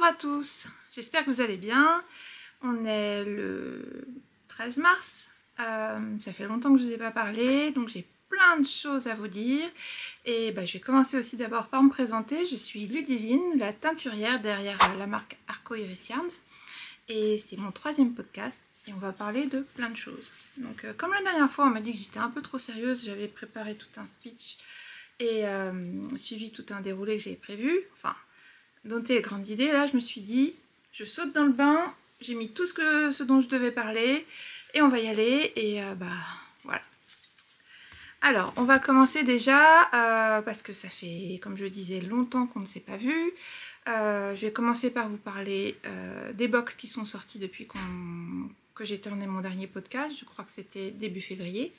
à tous, j'espère que vous allez bien. On est le 13 mars, ça fait longtemps que je ne vous ai pas parlé, donc j'ai plein de choses à vous dire. Et je vais commencer aussi d'abord par me présenter. Je suis Ludivine, la teinturière derrière la marque Arco Iris Yarns. Et c'est mon 3e podcast et on va parler de plein de choses. Donc comme la dernière fois on m'a dit que j'étais un peu trop sérieuse, j'avais préparé tout un speech et suivi tout un déroulé que j'avais prévu, enfin noté les grandes idées. Là je me suis dit, je saute dans le bain, j'ai mis tout ce dont je devais parler et on va y aller et voilà. Alors on va commencer déjà parce que ça fait, comme je disais, longtemps qu'on ne s'est pas vu. Je vais commencer par vous parler des box qui sont sortis depuis que j'ai tourné mon dernier podcast. Je crois que c'était début février.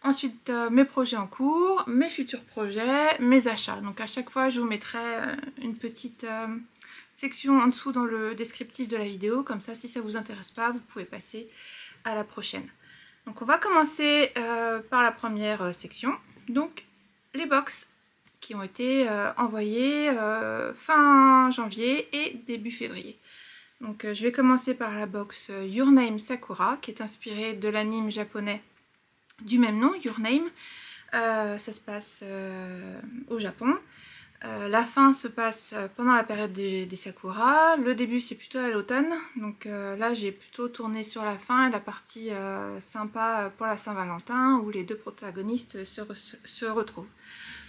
Ensuite, mes projets en cours, mes futurs projets, mes achats. Donc à chaque fois, je vous mettrai une petite section en dessous dans le descriptif de la vidéo. Comme ça, si ça ne vous intéresse pas, vous pouvez passer à la prochaine. Donc on va commencer par la première section. Donc les box qui ont été envoyés fin janvier et début février. Donc je vais commencer par la box Your Name Sakura qui est inspirée de l'anime japonais du même nom, Your Name. Ça se passe au Japon. La fin se passe pendant la période des Sakura. Le début c'est plutôt à l'automne. Donc là j'ai plutôt tourné sur la fin et la partie sympa pour la Saint-Valentin où les deux protagonistes se retrouvent.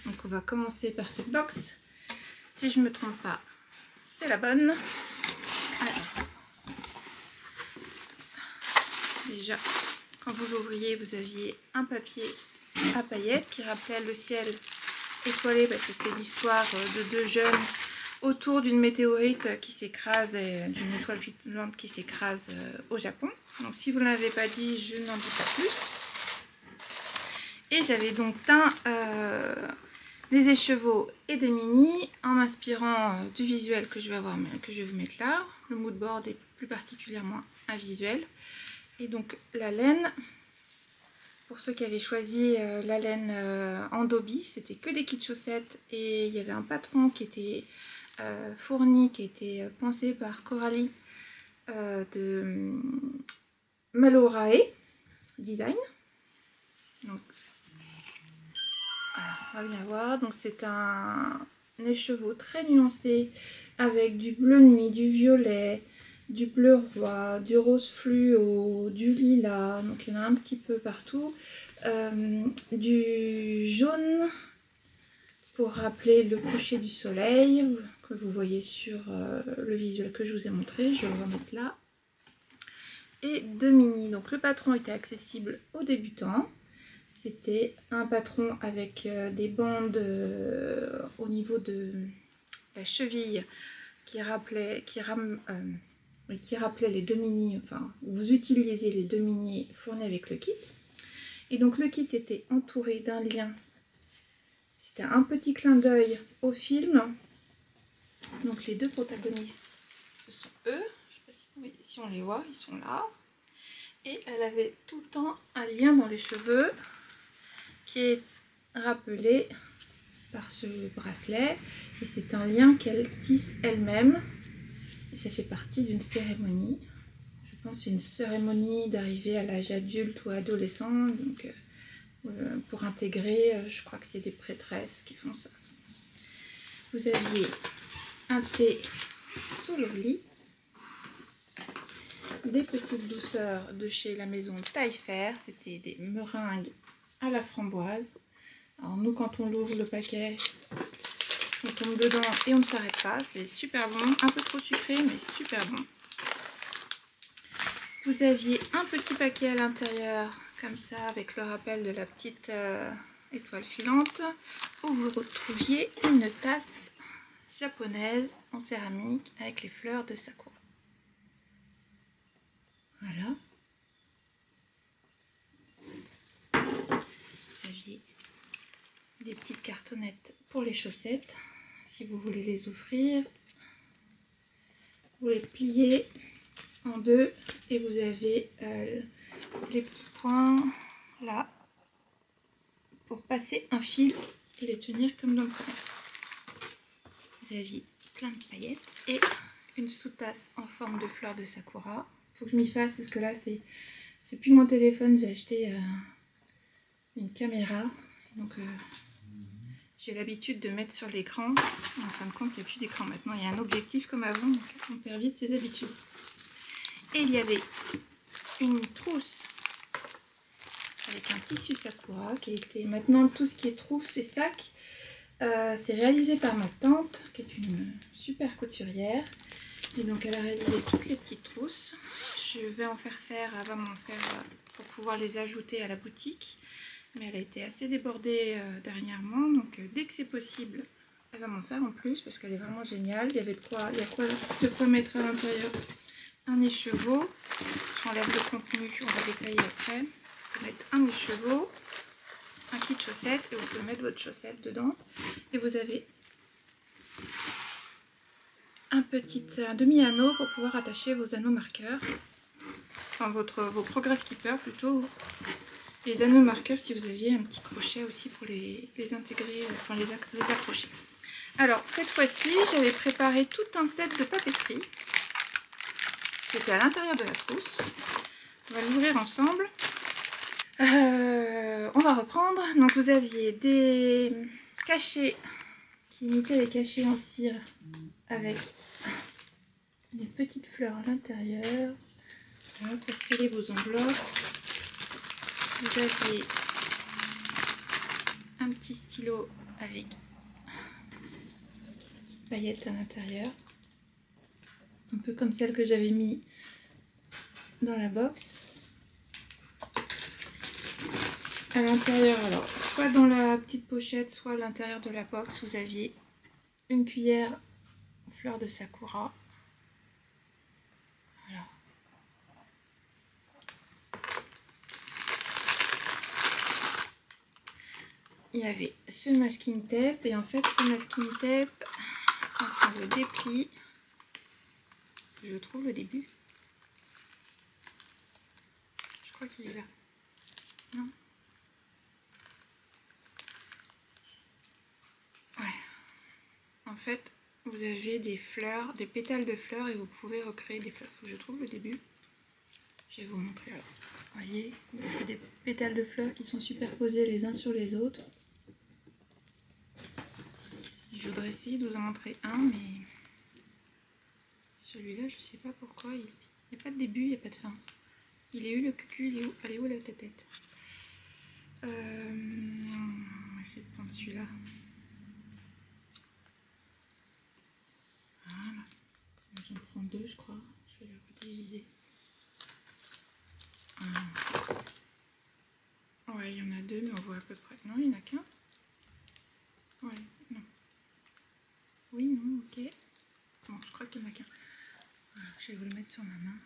Donc on va commencer par cette box. Si je ne me trompe pas, c'est la bonne. Alors, déjà, quand vous l'ouvriez, vous aviez un papier à paillettes qui rappelait le ciel étoilé parce que c'est l'histoire de deux jeunes autour d'une météorite qui s'écrase, d'une étoile filante qui s'écrase au Japon. Donc si vous ne l'avez pas dit, je n'en dis pas plus. Et j'avais donc teint des écheveaux et des mini en m'inspirant du visuel que je vais vous mettre là. Le mood board est plus particulièrement un visuel. Et donc la laine, pour ceux qui avaient choisi la laine en Dobby, c'était que des kits chaussettes et il y avait un patron qui était fourni, qui était pensé par Coralie de Malorae Design. Donc voilà, on va bien voir. Donc c'est un écheveau très nuancé avec du bleu nuit, du violet, du bleu roi, du rose fluo, du lilas, donc il y en a un petit peu partout, du jaune pour rappeler le coucher du soleil que vous voyez sur le visuel que je vous ai montré, je vais le remettre là, et deux mini. Donc le patron était accessible aux débutants. C'était un patron avec des bandes au niveau de la cheville qui rappelait les deux mini, enfin vous utilisiez les deux mini fournis avec le kit. Et donc le kit était entouré d'un lien. C'était un petit clin d'œil au film. Donc les deux protagonistes, ce sont eux. Je ne sais pas si on les voit, ils sont là. Et elle avait tout le temps un lien dans les cheveux qui est rappelé par ce bracelet. Et c'est un lien qu'elle tisse elle-même. Et ça fait partie d'une cérémonie. Je pense que c'est une cérémonie d'arrivée à l'âge adulte ou adolescent. Donc pour intégrer, je crois que c'est des prêtresses qui font ça. Vous aviez un thé sous le lit. Des petites douceurs de chez la maison Taillefer. C'était des meringues à la framboise. Alors nous, quand on l'ouvre le paquet, on tombe dedans et on ne s'arrête pas. C'est super bon, un peu trop sucré mais super bon. Vous aviez un petit paquet à l'intérieur comme ça avec le rappel de la petite étoile filante où vous retrouviez une tasse japonaise en céramique avec les fleurs de sakura. Voilà. Vous aviez des petites cartonnettes pour les chaussettes. Si vous voulez les offrir, vous les pliez en deux et vous avez les petits points là pour passer un fil et les tenir comme dans le commerce. Vous aviez plein de paillettes et une sous-tasse en forme de fleur de sakura. Faut que je m'y fasse parce que là c'est plus mon téléphone, j'ai acheté une caméra. Donc j'ai l'habitude de mettre sur l'écran. En fin de compte, il n'y a plus d'écran maintenant, il y a un objectif comme avant, donc on perd vite ses habitudes. Et il y avait une trousse avec un tissu sakura qui était maintenant tout ce qui est trousse et sac. C'est réalisé par ma tante qui est une super couturière. Et donc elle a réalisé toutes les petites trousses. Je vais en faire, elle va m'en faire pour pouvoir les ajouter à la boutique. Mais elle a été assez débordée dernièrement. Donc dès que c'est possible, elle va m'en faire en plus parce qu'elle est vraiment géniale. Il y avait de quoi mettre à l'intérieur un écheveau. J'enlève le contenu, on va détailler après. Vous pouvez mettre un écheveau, un kit chaussettes et vous pouvez mettre votre chaussette dedans. Et vous avez un demi-anneau pour pouvoir attacher vos anneaux marqueurs, enfin vos progress keepers plutôt, les anneaux marqueurs si vous aviez un petit crochet aussi pour les intégrer, enfin les accrocher. Alors cette fois-ci j'avais préparé tout un set de papeterie qui était à l'intérieur de la trousse. On va l'ouvrir ensemble. On va reprendre. Donc vous aviez des cachets qui imitaient les cachets en cire avec des petites fleurs à l'intérieur, voilà, pour sceller vos enveloppes. Vous aviez un petit stylo avec des petites paillettes à l'intérieur, un peu comme celle que j'avais mis dans la box. À l'intérieur, alors soit dans la petite pochette, soit à l'intérieur de la box, vous aviez une cuillère fleur de sakura. Voilà. Il y avait ce masking tape et en fait ce masking tape, quand on le déplie, je trouve le début. Je crois qu'il est là. Non. Ouais. En fait, vous avez des fleurs, des pétales de fleurs et vous pouvez recréer des fleurs. Faut que je trouve le début. Je vais vous montrer alors. Vous voyez, c'est des pétales de fleurs qui sont superposés les uns sur les autres. Je voudrais essayer de vous en montrer un, mais celui-là, je sais pas pourquoi. Il n'y a pas de début, il n'y a pas de fin. Il est où le cucu? Il est où? Elle est où la tête? On va essayer de prendre celui-là. Voilà. J'en prends deux, je crois. Je vais le rediviser. Ouais, il y en a deux, mais on voit à peu près. Non, il n'y en a qu'un. Ouais, non. Oui, non, ok. Bon, je crois qu'il n'y en a qu'un. Voilà, je vais vous le mettre sur ma main.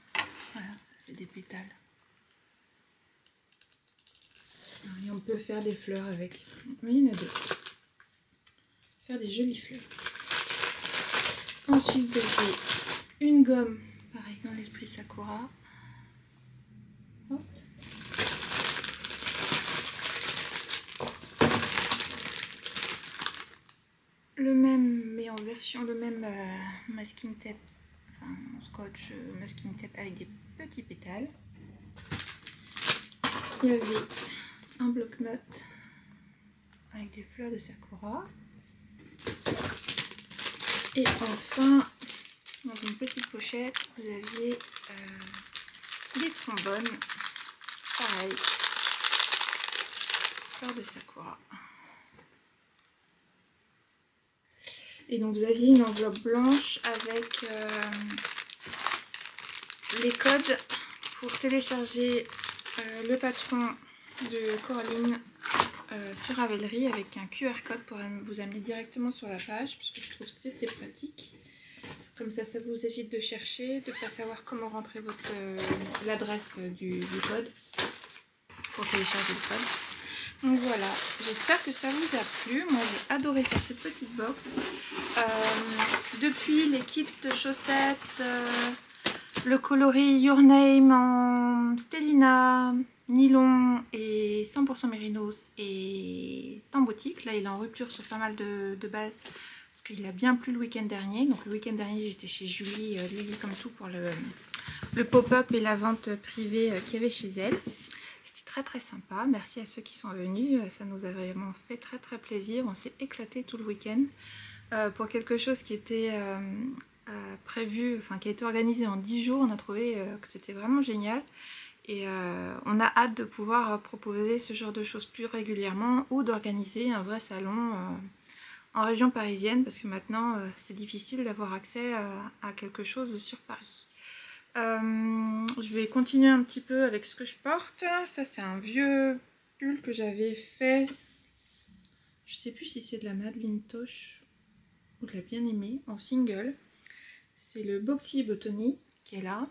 Voilà, ça fait des pétales. Et on peut faire des fleurs avec. Oui, il y en a deux. Faire des jolies fleurs. Ensuite, j'ai une gomme, pareil, dans l'esprit Sakura. Hop. Le même, mais en version, le même masking tape, enfin scotch masking tape avec des petits pétales. Il y avait un bloc-notes avec des fleurs de Sakura. Et enfin, dans une petite pochette, vous aviez des trombones, pareil, fleurs de Sakura. Et donc vous aviez une enveloppe blanche avec les codes pour télécharger le patron de Coraline sur Ravelry avec un QR code pour vous amener directement sur la page, puisque je trouve que c'est pratique. Comme ça, ça vous évite de chercher, de ne pas savoir comment rentrer l'adresse du code pour télécharger le code. Donc voilà, j'espère que ça vous a plu. Moi j'ai adoré faire cette petite box. Depuis les kits de chaussettes, le coloris Your Name en Stellina, nylon et 100% mérinos et en boutique. Là il est en rupture sur pas mal de bases. Parce qu'il a bien plu le week-end dernier. Donc le week-end dernier j'étais chez Julie, Lily comme tout pour le pop-up et la vente privée qu'il y avait chez elle. C'était très très sympa, merci à ceux qui sont venus, ça nous a vraiment fait très très plaisir, on s'est éclaté tout le week-end pour quelque chose qui était prévu, enfin qui a été organisé en 10 jours, on a trouvé que c'était vraiment génial. Et on a hâte de pouvoir proposer ce genre de choses plus régulièrement ou d'organiser un vrai salon en région parisienne parce que maintenant c'est difficile d'avoir accès à quelque chose sur Paris. Je vais continuer un petit peu avec ce que je porte. Ça c'est un vieux pull que j'avais fait. Je sais plus si c'est de la Madeleine Tosh ou de la Bien-Aimée en single. C'est le Boxy Botany qui est là.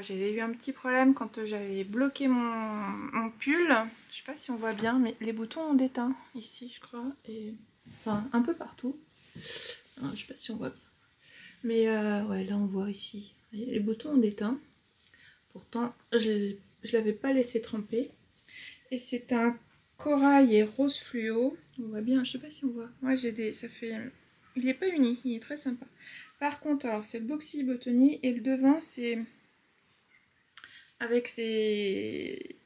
J'avais eu un petit problème quand j'avais bloqué mon pull. Je sais pas si on voit bien, mais les boutons ont déteint ici, je crois. Et enfin, un peu partout. Alors, je sais pas si on voit bien. Mais ouais, là on voit ici. Les boutons ont déteint. Pourtant, je l'avais pas laissé tremper. Et c'est un corail et rose fluo. On voit bien, je sais pas si on voit. Moi j'ai des. Ça fait. Il est pas uni, il est très sympa. Par contre, alors c'est le Boxy Botany et le devant c'est. Avec ses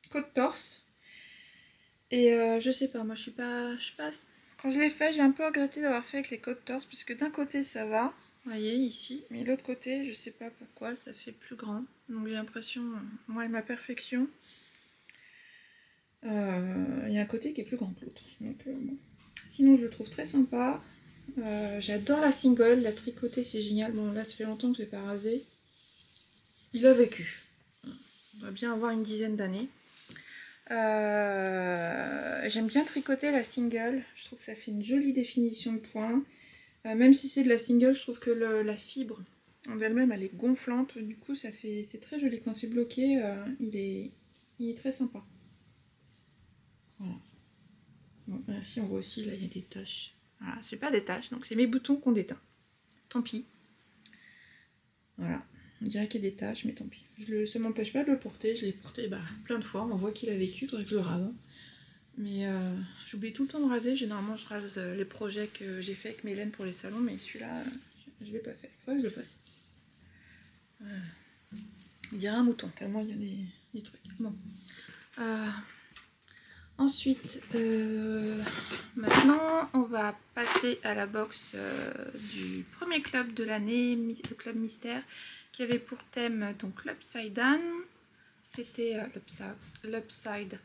côtes torse. Et je sais pas, moi je sais pas. Quand je l'ai fait, j'ai un peu regretté d'avoir fait avec les côtes torse, puisque d'un côté ça va, vous voyez ici, mais l'autre côté, je sais pas pourquoi, ça fait plus grand. Donc j'ai l'impression, moi et ma perfection, il y a un côté qui est plus grand que l'autre. Donc bon. Sinon je le trouve très sympa. J'adore la single, la tricotée c'est génial. Bon là ça fait longtemps que je l'ai pas rasé. Il a vécu. On doit bien avoir une dizaine d'années. J'aime bien tricoter la single, je trouve que ça fait une jolie définition de point. Même si c'est de la single, je trouve que la fibre en elle-même elle est gonflante, du coup ça fait, c'est très joli quand c'est bloqué, il est très sympa. Voilà. Bon, si on voit aussi là il y a des taches. Voilà, c'est pas des taches, donc c'est mes boutons qu'on déteint. Tant pis. Voilà. On dirait qu'il y a des taches, mais tant pis. Ça m'empêche pas de le porter. Je l'ai porté plein de fois. On voit qu'il a vécu, il faudrait que je le rase. Mais j'oublie tout le temps de raser. Généralement, je rase les projets que j'ai fait avec Mélène pour les salons. Mais celui-là, je ne l'ai pas fait. Il faudrait que je le fasse. On dirait un mouton, tellement il y a des trucs. Bon. Ensuite, maintenant, on va passer à la box du premier club de l'année, le club mystère, qui avait pour thème donc l'Upside Down. C'était l'Upside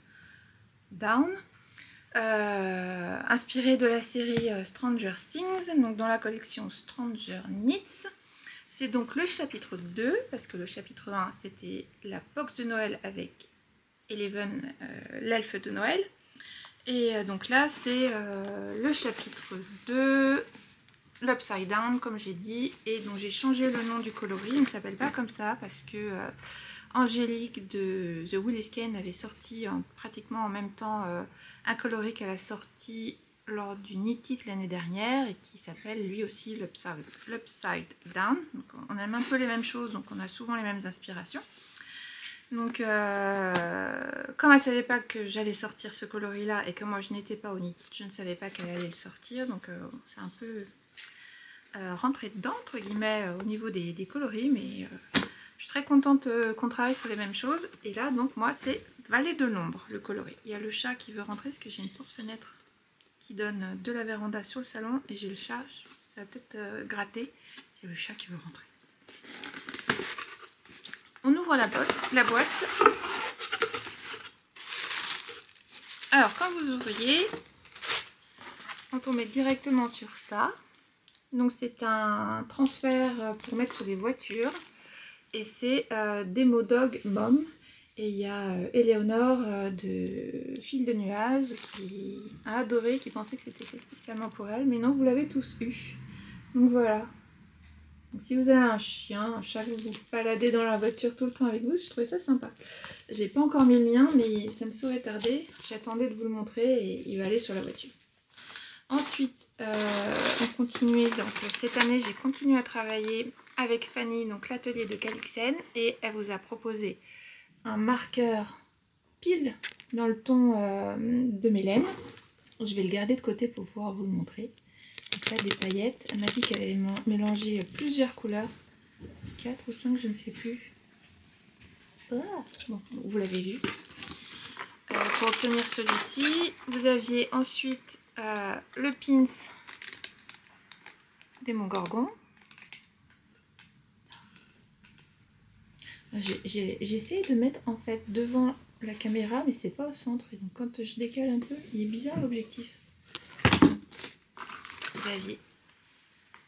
Down, inspiré de la série Stranger Things, donc dans la collection Stranger Knits. C'est donc le chapitre 2, parce que le chapitre 1 c'était la box de Noël avec Eleven, l'elfe de Noël. Et donc là c'est le chapitre 2, l'Upside Down comme j'ai dit, et donc j'ai changé le nom du coloris. Il ne s'appelle pas comme ça parce que Angélique de The Willis Kane avait sorti pratiquement en même temps un coloris qu'elle a sorti lors du Knit It l'année dernière et qui s'appelle lui aussi l'Upside Down. Donc on aime un peu les mêmes choses, donc on a souvent les mêmes inspirations. Donc comme elle ne savait pas que j'allais sortir ce coloris là et que moi je n'étais pas au Knit It, je ne savais pas qu'elle allait le sortir, donc c'est un peu rentré dedans entre guillemets au niveau des coloris, mais je suis très contente qu'on travaille sur les mêmes choses. Et là donc moi c'est Vallée de l'ombre le coloris. Il y a le chat qui veut rentrer parce que j'ai une porte-fenêtre qui donne de la véranda sur le salon et j'ai le chat, ça va peut-être gratter, il y a le chat qui veut rentrer. On ouvre la boîte. Alors quand vous ouvriez, on tombe directement sur ça. Donc c'est un transfert pour mettre sur les voitures. Et c'est Demo Dog Mom. Et il y a Éléonore de Fil de Nuages qui a adoré, qui pensait que c'était fait spécialement pour elle. Mais non, vous l'avez tous eu. Donc voilà. Donc, si vous avez un chien, un chat, vous vous baladez dans la voiture tout le temps avec vous, je trouvais ça sympa. J'ai pas encore mis le mien, mais ça ne saurait tarder. J'attendais de vous le montrer et il va aller sur la voiture. Ensuite, on continue. Donc cette année, j'ai continué à travailler avec Fanny, donc l'atelier de Calixen, et elle vous a proposé un marqueur pile dans le ton de Mélène. Je vais le garder de côté pour pouvoir vous le montrer. Donc là, des paillettes. Elle m'a dit qu'elle avait mélangé plusieurs couleurs. 4 ou 5, je ne sais plus. Ah, bon, vous l'avez vu. Pour obtenir celui-ci, vous aviez ensuite le pins Démogorgon. J'essaie de mettre en fait devant la caméra, mais c'est pas au centre. Et donc quand je décale un peu, il est bizarre l'objectif. Vous aviez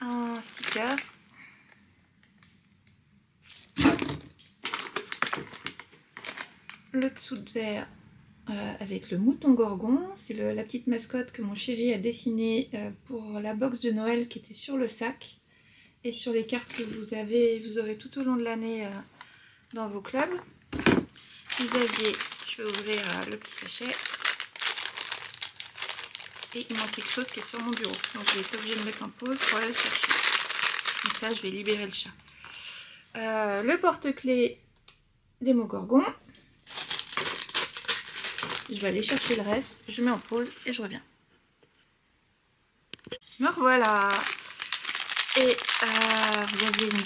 un sticker. Le dessous de verre avec le mouton gorgon. C'est la petite mascotte que mon chéri a dessinée pour la box de Noël qui était sur le sac. Et sur les cartes que vous aurez tout au long de l'année dans vos clubs. Vous aviez, je vais ouvrir le petit sachet. Et il manque quelque chose qui est sur mon bureau. Donc je vais être obligée de mettre en pause pour aller le chercher. Comme ça, je vais libérer le chat. Le porte-clés Démogorgon. Je vais aller chercher le reste. Je mets en pause et je reviens. Me revoilà. Et vous aviez une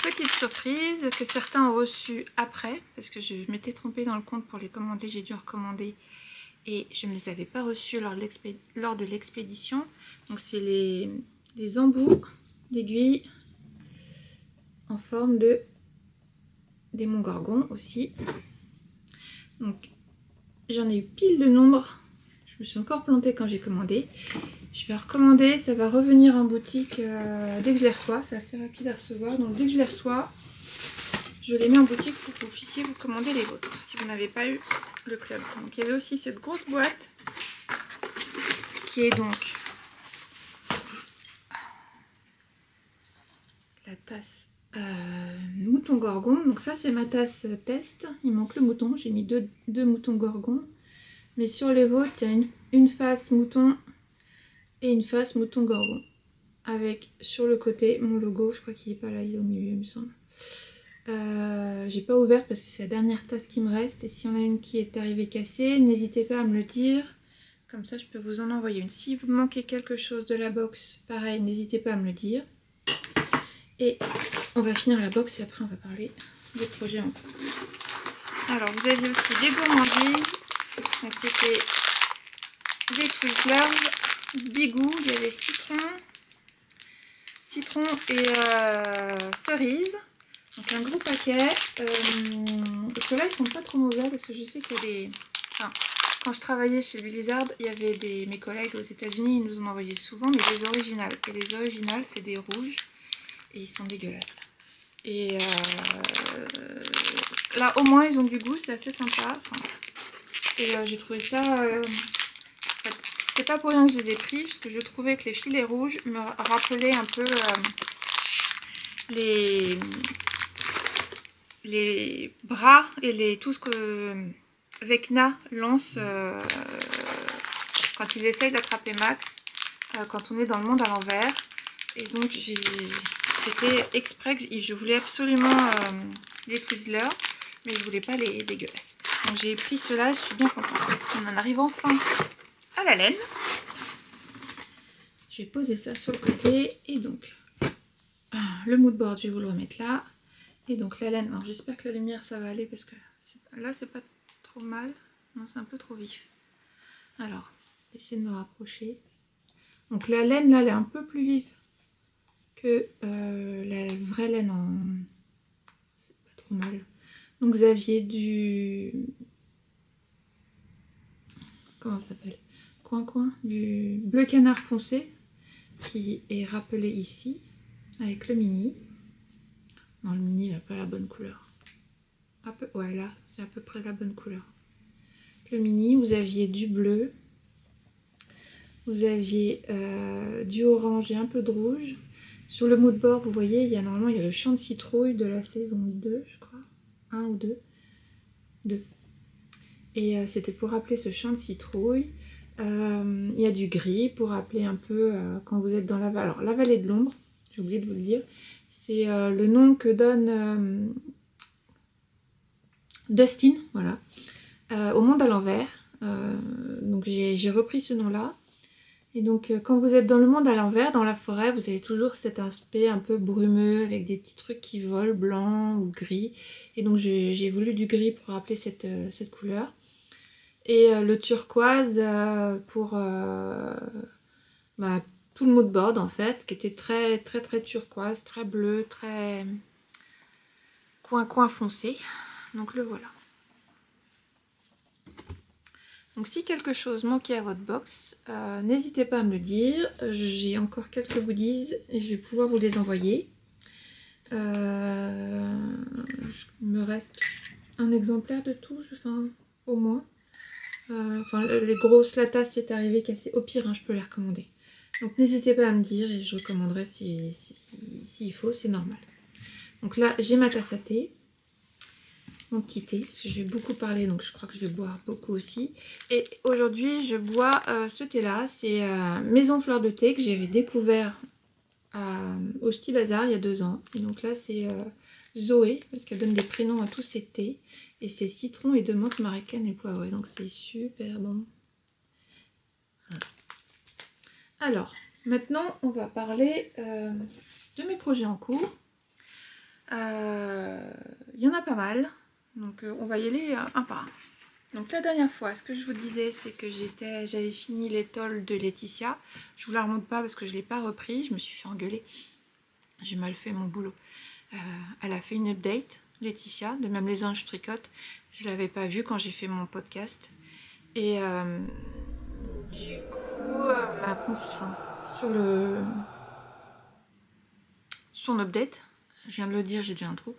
petite surprise que certains ont reçue après. Parce que je m'étais trompée dans le compte pour les commander. J'ai dû recommander. Et je ne les avais pas reçus lors de l'expédition. Donc c'est les embouts d'aiguilles en forme de Démogorgon aussi. Donc j'en ai eu pile de nombre. Je me suis encore plantée quand j'ai commandé. Je vais recommander, ça va revenir en boutique dès que je les reçois. C'est assez rapide à recevoir. Donc dès que je les reçois, je les mets en boutique pour que vous puissiez vous commander les vôtres si vous n'avez pas eu le club. Donc il y avait aussi cette grosse boîte qui est donc la tasse mouton gorgon. Donc ça c'est ma tasse test. Il manque le mouton. J'ai mis deux moutons gorgon. Mais sur les vôtres, il y a une face mouton et une face mouton gorgon. Avec sur le côté mon logo. Je crois qu'il n'est pas là, il est au milieu il me semble. J'ai pas ouvert parce que c'est la dernière tasse qui me reste. Et si on a une qui est arrivée cassée, n'hésitez pas à me le dire. Comme ça je peux vous en envoyer une. Si vous manquez quelque chose de la box, pareil, n'hésitez pas à me le dire. Et on va finir la box et après on va parler des projets en cours. Alors vous aviez aussi des gourmandises. Donc c'était des Twizzlers, Bigou, il y avait citron et cerise. Donc un gros paquet. Ceux-là ils sont pas trop mauvais parce que je sais qu'il y a des... Enfin, quand je travaillais chez Blizzard, il y avait mes collègues aux États-Unis, ils nous en envoyaient souvent, mais des originales. Et les originales c'est des rouges et ils sont dégueulasses. Et là au moins ils ont du goût, c'est assez sympa. Enfin, et j'ai trouvé ça... c'est pas pour rien que je les ai pris, parce que je trouvais que les filets rouges me rappelaient un peu les bras et tout ce que Vecna lance quand ils essayent d'attraper Max, quand on est dans le monde à l'envers. Et donc c'était exprès que je voulais absolument les Twizzlers, mais je voulais pas les dégueulasses. Donc j'ai pris cela, je suis bien contente. On en arrive enfin à la laine. Je vais poser ça sur le côté et donc le mood board, je vais vous le remettre là. Et donc la laine, alors j'espère que la lumière ça va aller parce que là c'est pas trop mal. Non, c'est un peu trop vif. Alors, essayez de me rapprocher. Donc la laine là, elle est un peu plus vive que la vraie laine en... C'est pas trop mal. Donc vous aviez du... Comment ça s'appelle? Coin, du bleu canard foncé qui est rappelé ici avec le mini. Non, le mini n'a pas la bonne couleur. Ouais, là, c'est à peu près la bonne couleur. Le mini, vous aviez du bleu, vous aviez du orange et un peu de rouge. Sur le mood board, vous voyez, normalement il y a le champ de citrouille de la saison 2, je crois. 1 ou 2. 2. Et c'était pour rappeler ce champ de citrouille. Il y a du gris pour rappeler un peu quand vous êtes dans la vallée. Alors la vallée de l'ombre, j'ai oublié de vous le dire, c'est le nom que donne Dustin, voilà, au monde à l'envers. Donc j'ai repris ce nom-là. Et donc quand vous êtes dans le monde à l'envers, dans la forêt, vous avez toujours cet aspect un peu brumeux avec des petits trucs qui volent, blanc ou gris. Et donc j'ai voulu du gris pour rappeler cette couleur. Et le turquoise pour tout le mood board en fait, qui était très très très turquoise, très bleu, très coin foncé. Donc le voilà. Donc si quelque chose manquait à votre box, n'hésitez pas à me le dire. J'ai encore quelques goodies et je vais pouvoir vous les envoyer. Il me reste un exemplaire de tout, enfin au moins. Les grosses latas c'est arrivé cassées. Au pire, hein, je peux les recommander. Donc n'hésitez pas à me dire et je recommanderai s'il faut, c'est normal. Donc là, j'ai ma tasse à thé. Mon petit thé, parce que je vais beaucoup parler, donc je crois que je vais boire beaucoup aussi. Et aujourd'hui, je bois ce thé-là, c'est Maison Fleur de Thé, que j'avais découvert au Ch'ti Bazar il y a 2 ans. Et donc là, c'est Zoé, parce qu'elle donne des prénoms à tous ses thés. Et c'est citron et de menthe marécaine et poivrée, donc c'est super bon. Voilà. Alors, maintenant, on va parler de mes projets en cours. Il y en a pas mal. Donc on va y aller un par un. Donc la dernière fois, ce que je vous disais, c'est que j'avais fini l'étole de Laetitia. Je vous la remonte pas parce que je ne l'ai pas repris. Je me suis fait engueuler. J'ai mal fait mon boulot. Elle a fait une update, Laetitia, de Même les anges tricotent. Je ne l'avais pas vue quand j'ai fait mon podcast. Et du coup, sur son update, je viens de le dire, j'ai déjà un trou.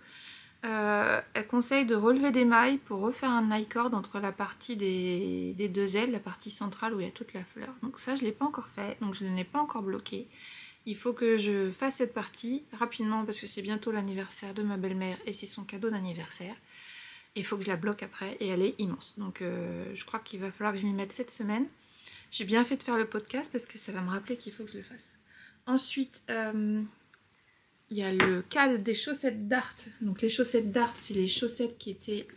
Elle conseille de relever des mailles pour refaire un I-cord entre la partie des 2 ailes, la partie centrale où il y a toute la fleur. Donc ça, je ne l'ai pas encore fait, donc je ne l'ai pas encore bloqué. Il faut que je fasse cette partie rapidement parce que c'est bientôt l'anniversaire de ma belle-mère et c'est son cadeau d'anniversaire. Il faut que je la bloque après et elle est immense. Donc je crois qu'il va falloir que je m'y mette cette semaine. J'ai bien fait de faire le podcast parce que ça va me rappeler qu'il faut que je le fasse. Ensuite, il y a le cal des chaussettes d'Art. Donc les chaussettes d'Art, c'est les chaussettes qui étaient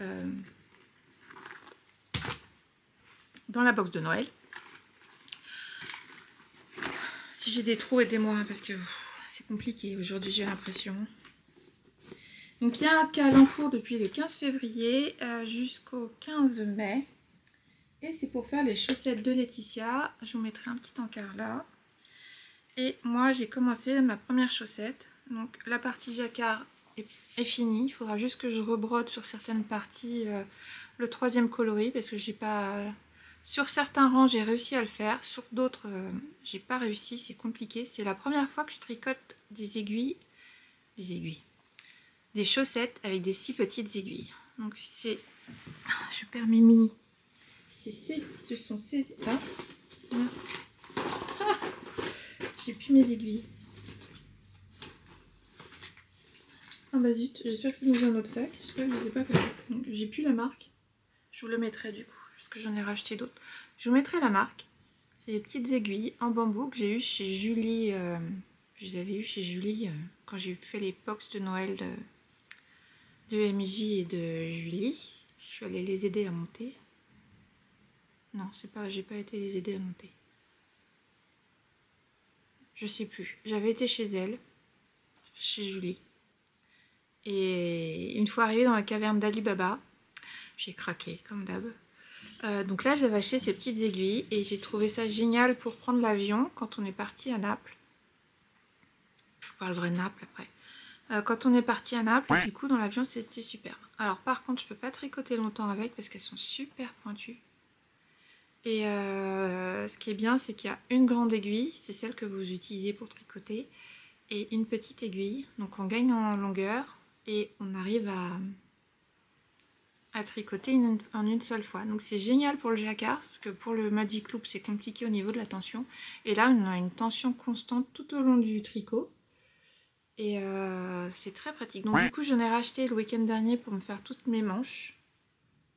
dans la box de Noël. Si j'ai des trous, aidez-moi parce que c'est compliqué aujourd'hui, j'ai l'impression. Donc il y a un cal en cours depuis le 15 février jusqu'au 15 mai. Et c'est pour faire les chaussettes de Laetitia. Je vous mettrai un petit encart là. Et moi, j'ai commencé ma première chaussette. Donc la partie jacquard est finie. Il faudra juste que je rebrode sur certaines parties le 3e coloris parce que j'ai pas... Sur certains rangs, j'ai réussi à le faire. Sur d'autres, j'ai pas réussi. C'est compliqué. C'est la première fois que je tricote des aiguilles. Des chaussettes avec des si petites aiguilles. Donc c'est... Je perds mes mini. Ce sont ces... Ah, mince. Ah, j'ai plus mes aiguilles. Ah bah zut, j'espère que c'est dans un autre sac. J'espère que je ne les ai pas perdus. Donc j'ai plus la marque. Je vous le mettrai du coup, parce que j'en ai racheté d'autres. Je vous mettrai la marque. C'est des petites aiguilles en bambou que j'ai eu chez Julie. Je les avais eu chez Julie quand j'ai fait les box de Noël de MJ et de Julie. Je suis allée les aider à monter. Non, c'est pas, j'ai pas été les aider à monter. Je sais plus. J'avais été chez elle, chez Julie. Et une fois arrivée dans la caverne d'Ali Baba, j'ai craqué comme d'hab. Donc là, j'avais acheté ces petites aiguilles et j'ai trouvé ça génial pour prendre l'avion quand on est parti à Naples. Je vous parlerai de Naples après. Quand on est parti à Naples, du coup, dans l'avion, c'était super. Alors par contre, je peux pas tricoter longtemps avec parce qu'elles sont super pointues. Et ce qui est bien, c'est qu'il y a une grande aiguille, c'est celle que vous utilisez pour tricoter, et une petite aiguille. Donc on gagne en longueur et on arrive à tricoter en une seule fois. Donc c'est génial pour le jacquard, parce que pour le Magic Loop, c'est compliqué au niveau de la tension. Et là, on a une tension constante tout au long du tricot. Et c'est très pratique. Donc du coup, j'en ai racheté le week-end dernier pour me faire toutes mes manches.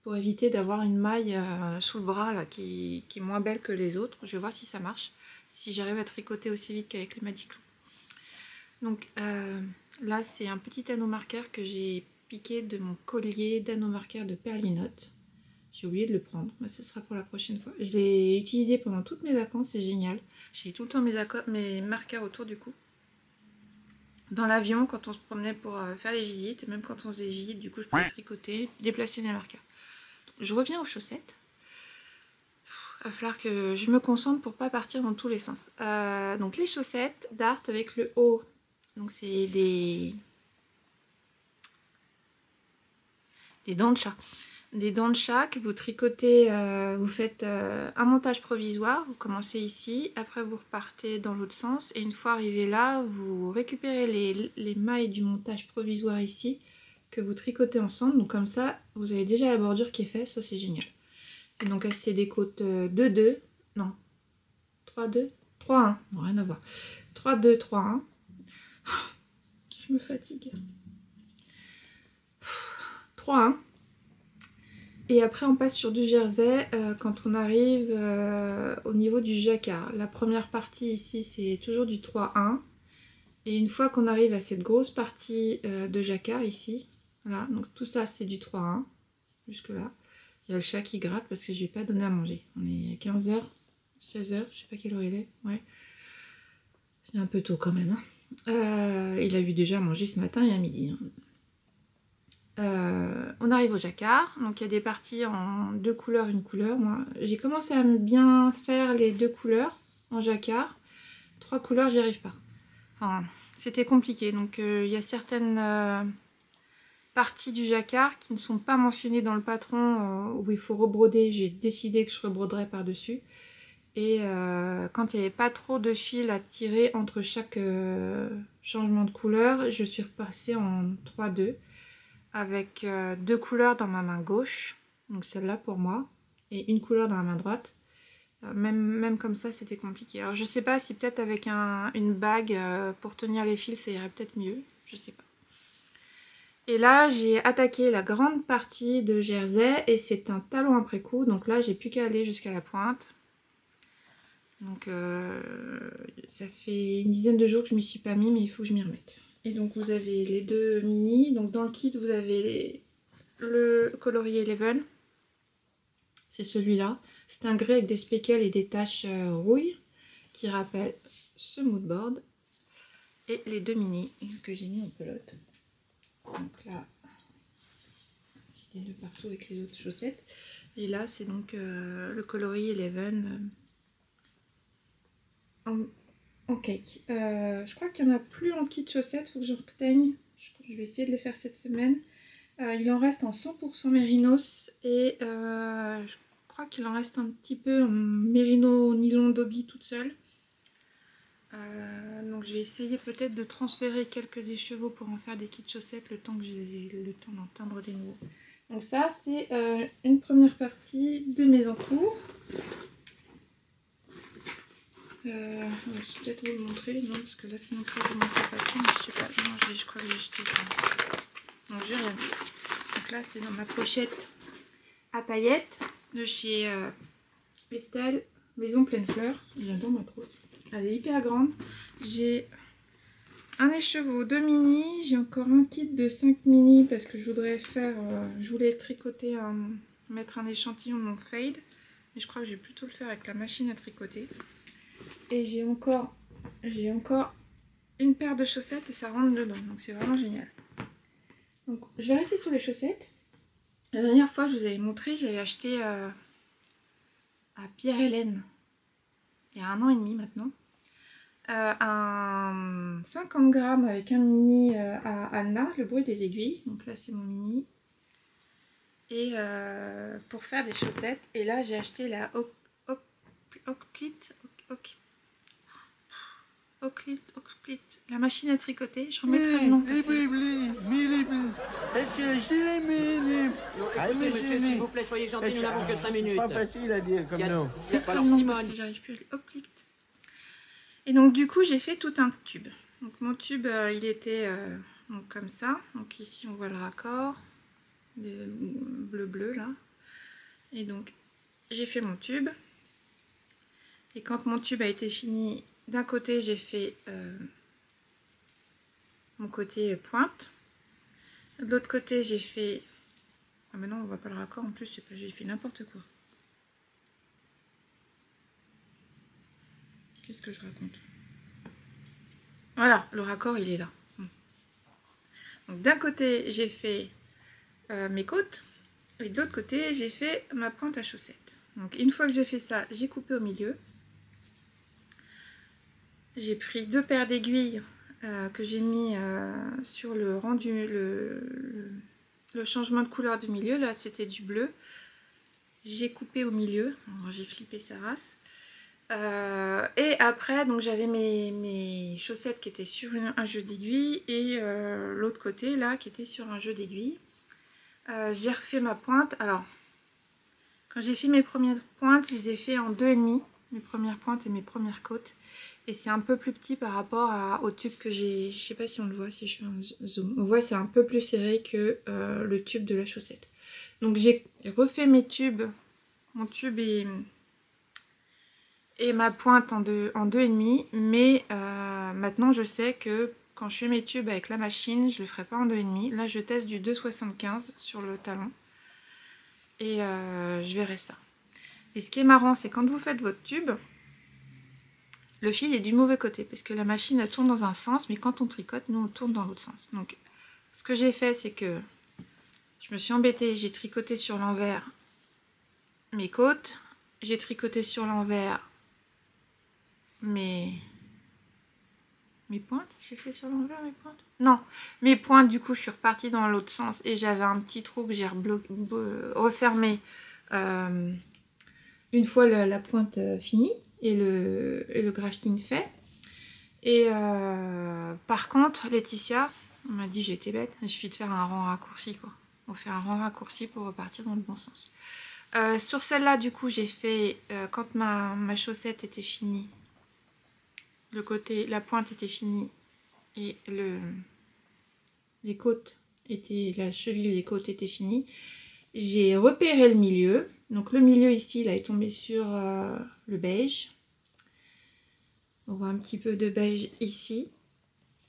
Pour éviter d'avoir une maille sous le bras là, qui est moins belle que les autres. Je vais voir si ça marche, si j'arrive à tricoter aussi vite qu'avec le Magic Loop. Donc là, c'est un petit anneau marqueur que j'ai piqué de mon collier d'anneau marqueur de Perlinote. J'ai oublié de le prendre, mais ce sera pour la prochaine fois. Je l'ai utilisé pendant toutes mes vacances, c'est génial. J'ai tout le temps mes marqueurs autour du cou. Dans l'avion, quand on se promenait pour faire les visites, même quand on faisait des visites, du coup je pouvais tricoter, déplacer mes marqueurs. Donc, je reviens aux chaussettes. Il va falloir que je me concentre pour pas partir dans tous les sens. Donc les chaussettes Dart avec le haut. Donc c'est des dents de chat. Des dents de chat que vous tricotez, vous faites un montage provisoire, vous commencez ici, après vous repartez dans l'autre sens et une fois arrivé là, vous récupérez les mailles du montage provisoire ici que vous tricotez ensemble, donc comme ça vous avez déjà la bordure qui est faite, ça c'est génial. Et donc c'est des côtes 2-2, non, 3-2, 3-1, non, rien à voir, 3-2, 3-1, je me fatigue, 3-1. Et après on passe sur du jersey quand on arrive au niveau du jacquard. La première partie ici c'est toujours du 3-1. Et une fois qu'on arrive à cette grosse partie de jacquard ici, voilà, donc tout ça c'est du 3-1 jusque là. Il y a le chat qui gratte parce que je lui ai pas donné à manger. On est à 15h, 16h, je sais pas quelle heure il est. Ouais. C'est un peu tôt quand même. Hein. Il a eu déjà à manger ce matin et à midi. Hein. On arrive au jacquard, donc il y a des parties en 2 couleurs, une couleur. Moi, j'ai commencé à bien faire les 2 couleurs en jacquard. 3 couleurs, j'y arrive pas. Enfin, c'était compliqué. Donc il y a certaines parties du jacquard qui ne sont pas mentionnées dans le patron où il faut rebroder. J'ai décidé que je rebroderais par-dessus. Et quand il n'y avait pas trop de fil à tirer entre chaque changement de couleur, je suis repassée en 3-2. Avec 2 couleurs dans ma main gauche, donc celle-là pour moi, et une couleur dans la main droite. Même comme ça, c'était compliqué. Alors je sais pas si peut-être avec une bague pour tenir les fils, ça irait peut-être mieux, je sais pas. Et là, j'ai attaqué la grande partie de jersey, et c'est un talon après coup, donc là, j'ai plus qu'à aller jusqu'à la pointe. Donc ça fait une dizaine de jours que je m'y suis pas mis, mais il faut que je m'y remette. Et donc vous avez les 2 mini. Donc dans le kit vous avez le coloris Eleven. C'est celui-là. C'est un grès avec des speckles et des taches rouille qui rappellent ce moodboard. Et les 2 mini que j'ai mis en pelote. Donc là, j'ai les deux partout avec les autres chaussettes. Et là c'est donc le coloris Eleven en cake. Je crois qu'il n'y en a plus en kit chaussettes, il faut que je reteigne. Je vais essayer de les faire cette semaine. Il en reste en 100% mérinos et je crois qu'il en reste un petit peu en mérino nylon Dobby toute seule. Donc je vais essayer peut-être de transférer quelques écheveaux pour en faire des kits chaussettes le temps que j'ai le temps d'en teindre des nouveaux. Donc ça c'est une première partie de mes encours. Je vais peut-être vous le montrer, non parce que là sinon je vous montrer pas tout, mais je sais pas, non, je crois que j'ai jeté. Donc j'ai rien vu. Donc là c'est dans ma pochette à paillettes de chez Estelle, Maison Pleine Fleur. J'adore ma trousse. Elle est hyper grande. J'ai un écheveau, 2 mini, j'ai encore un kit de 5 mini parce que je voudrais faire, je voulais tricoter, mettre un échantillon de mon fade. Mais je crois que je vais plutôt le faire avec la machine à tricoter. Et j'ai encore une paire de chaussettes et ça rentre dedans, donc c'est vraiment génial. Donc je vais rester sur les chaussettes. La dernière fois je vous avais montré, j'avais acheté à Pierre-Hélène, il y a 1 an et demi maintenant, un 50 grammes avec un mini à Anna, le bruit des aiguilles, donc là c'est mon mini. Et pour faire des chaussettes, et là j'ai acheté la Oaklit, la machine à tricoter, je remettrai le nom. Monsieur, s'il vous plaît, soyez gentil, nous n'avons que 5 minutes. Pas facile à dire comme nom. Alors Simone. J'arrive plus à les Oaklit. Et donc du coup j'ai fait tout un tube. Donc mon tube il était donc, comme ça. Donc ici on voit le raccord, le bleu là. Et donc j'ai fait mon tube. Et quand mon tube a été fini, d'un côté j'ai fait mon côté pointe. De l'autre côté j'ai fait Ah mais non, on voit pas le raccord en plus, je sais pas, j'ai fait n'importe quoi. Qu'est-ce que je raconte? Voilà, le raccord il est là. Donc d'un côté j'ai fait mes côtes et de l'autre côté j'ai fait ma pointe à chaussette. Donc une fois que j'ai fait ça, j'ai coupé au milieu. J'ai pris 2 paires d'aiguilles que j'ai mis sur le rendu, le changement de couleur du milieu. Là c'était du bleu. J'ai coupé au milieu, j'ai flippé sa race. Et après donc j'avais mes chaussettes qui étaient sur un jeu d'aiguilles et l'autre côté là qui était sur un jeu d'aiguilles. J'ai refait ma pointe. Alors quand j'ai fait mes premières pointes, je les ai fait en 2,5, mes premières pointes et mes premières côtes, et c'est un peu plus petit par rapport au tube que j'ai. Je sais pas si on le voit, si je fais un zoom, on voit c'est un peu plus serré que le tube de la chaussette. Donc j'ai refait mes tubes, mon tube et ma pointe en 2,5, mais maintenant je sais que quand je fais mes tubes avec la machine, je le ferai pas en 2,5. Là je teste du 2,75 sur le talon et je verrai ça. Et ce qui est marrant, c'est quand vous faites votre tube, le fil est du mauvais côté parce que la machine elle tourne dans un sens, mais quand on tricote, nous on tourne dans l'autre sens. Donc ce que j'ai fait, c'est que je me suis embêtée, j'ai tricoté sur l'envers mes côtes, j'ai tricoté sur l'envers mes pointes. J'ai fait sur l'envers mes pointes? Non, mes pointes, du coup je suis repartie dans l'autre sens et j'avais un petit trou que j'ai refermé une fois la pointe finie et le grafting fait. Et par contre, Laetitia m'a dit j'étais bête, il suffit de faire un rang raccourci quoi. On fait un rang raccourci pour repartir dans le bon sens. Sur celle-là, du coup, j'ai fait quand ma chaussette était finie, le côté, la pointe était finie et les côtes étaient, la cheville et les côtes étaient finies. J'ai repéré le milieu. Donc le milieu ici, il est tombé sur le beige. On voit un petit peu de beige ici.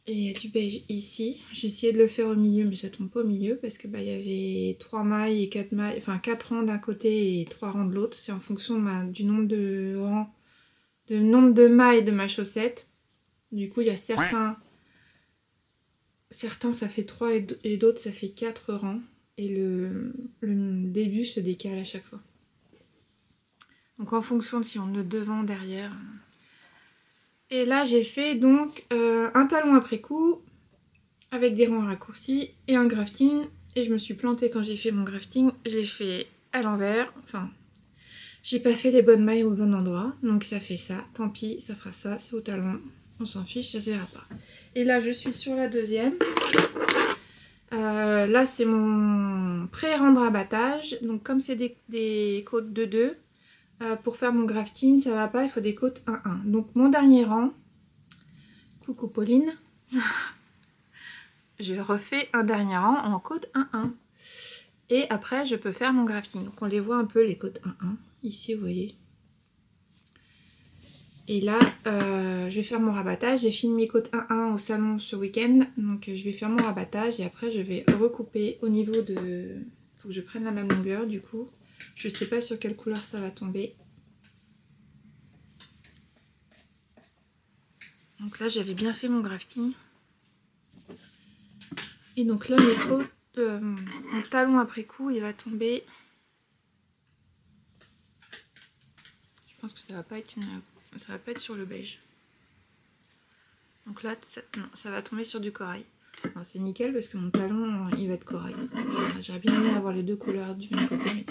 Et du beige ici. J'ai essayé de le faire au milieu, mais ça tombe pas au milieu parce que il y avait 3 mailles et 4 mailles, enfin 4 rangs d'un côté et 3 rangs de l'autre. C'est en fonction du nombre de rangs, du nombre de mailles de ma chaussette. Du coup, il y a certains ça fait 3 et d'autres ça fait 4 rangs. Et le début se décale à chaque fois. Donc en fonction de si on est devant, derrière. Et là j'ai fait donc un talon après coup avec des rangs raccourcis et un grafting. Et je me suis plantée quand j'ai fait mon grafting. Je l'ai fait à l'envers. Enfin, j'ai pas fait les bonnes mailles au bon endroit. Donc ça fait ça. Tant pis, ça fera ça. C'est au talon. On s'en fiche, ça se verra pas. Et là je suis sur la deuxième. Là c'est mon pré-rang de rabattage. Donc comme c'est des côtes de 2. Pour faire mon grafting, ça va pas, il faut des côtes 1-1. Donc mon dernier rang, coucou Pauline, je refais un dernier rang en côte 1-1. Et après, je peux faire mon grafting. Donc on les voit un peu, les côtes 1-1. Ici, vous voyez. Et là, je vais faire mon rabattage. J'ai fini mes côtes 1-1 au salon ce week-end. Donc je vais faire mon rabattage et après, je vais recouper au niveau de... Il faut que je prenne la même longueur du coup. Je sais pas sur quelle couleur ça va tomber. Donc là j'avais bien fait mon grafting. Et donc là mon talon après coup il va tomber. Je pense que ça va pas être sur le beige. Donc là ça va tomber sur du corail. C'est nickel parce que mon talon il va être corail. J'aurais bien aimé avoir les deux couleurs du même côté. Mais...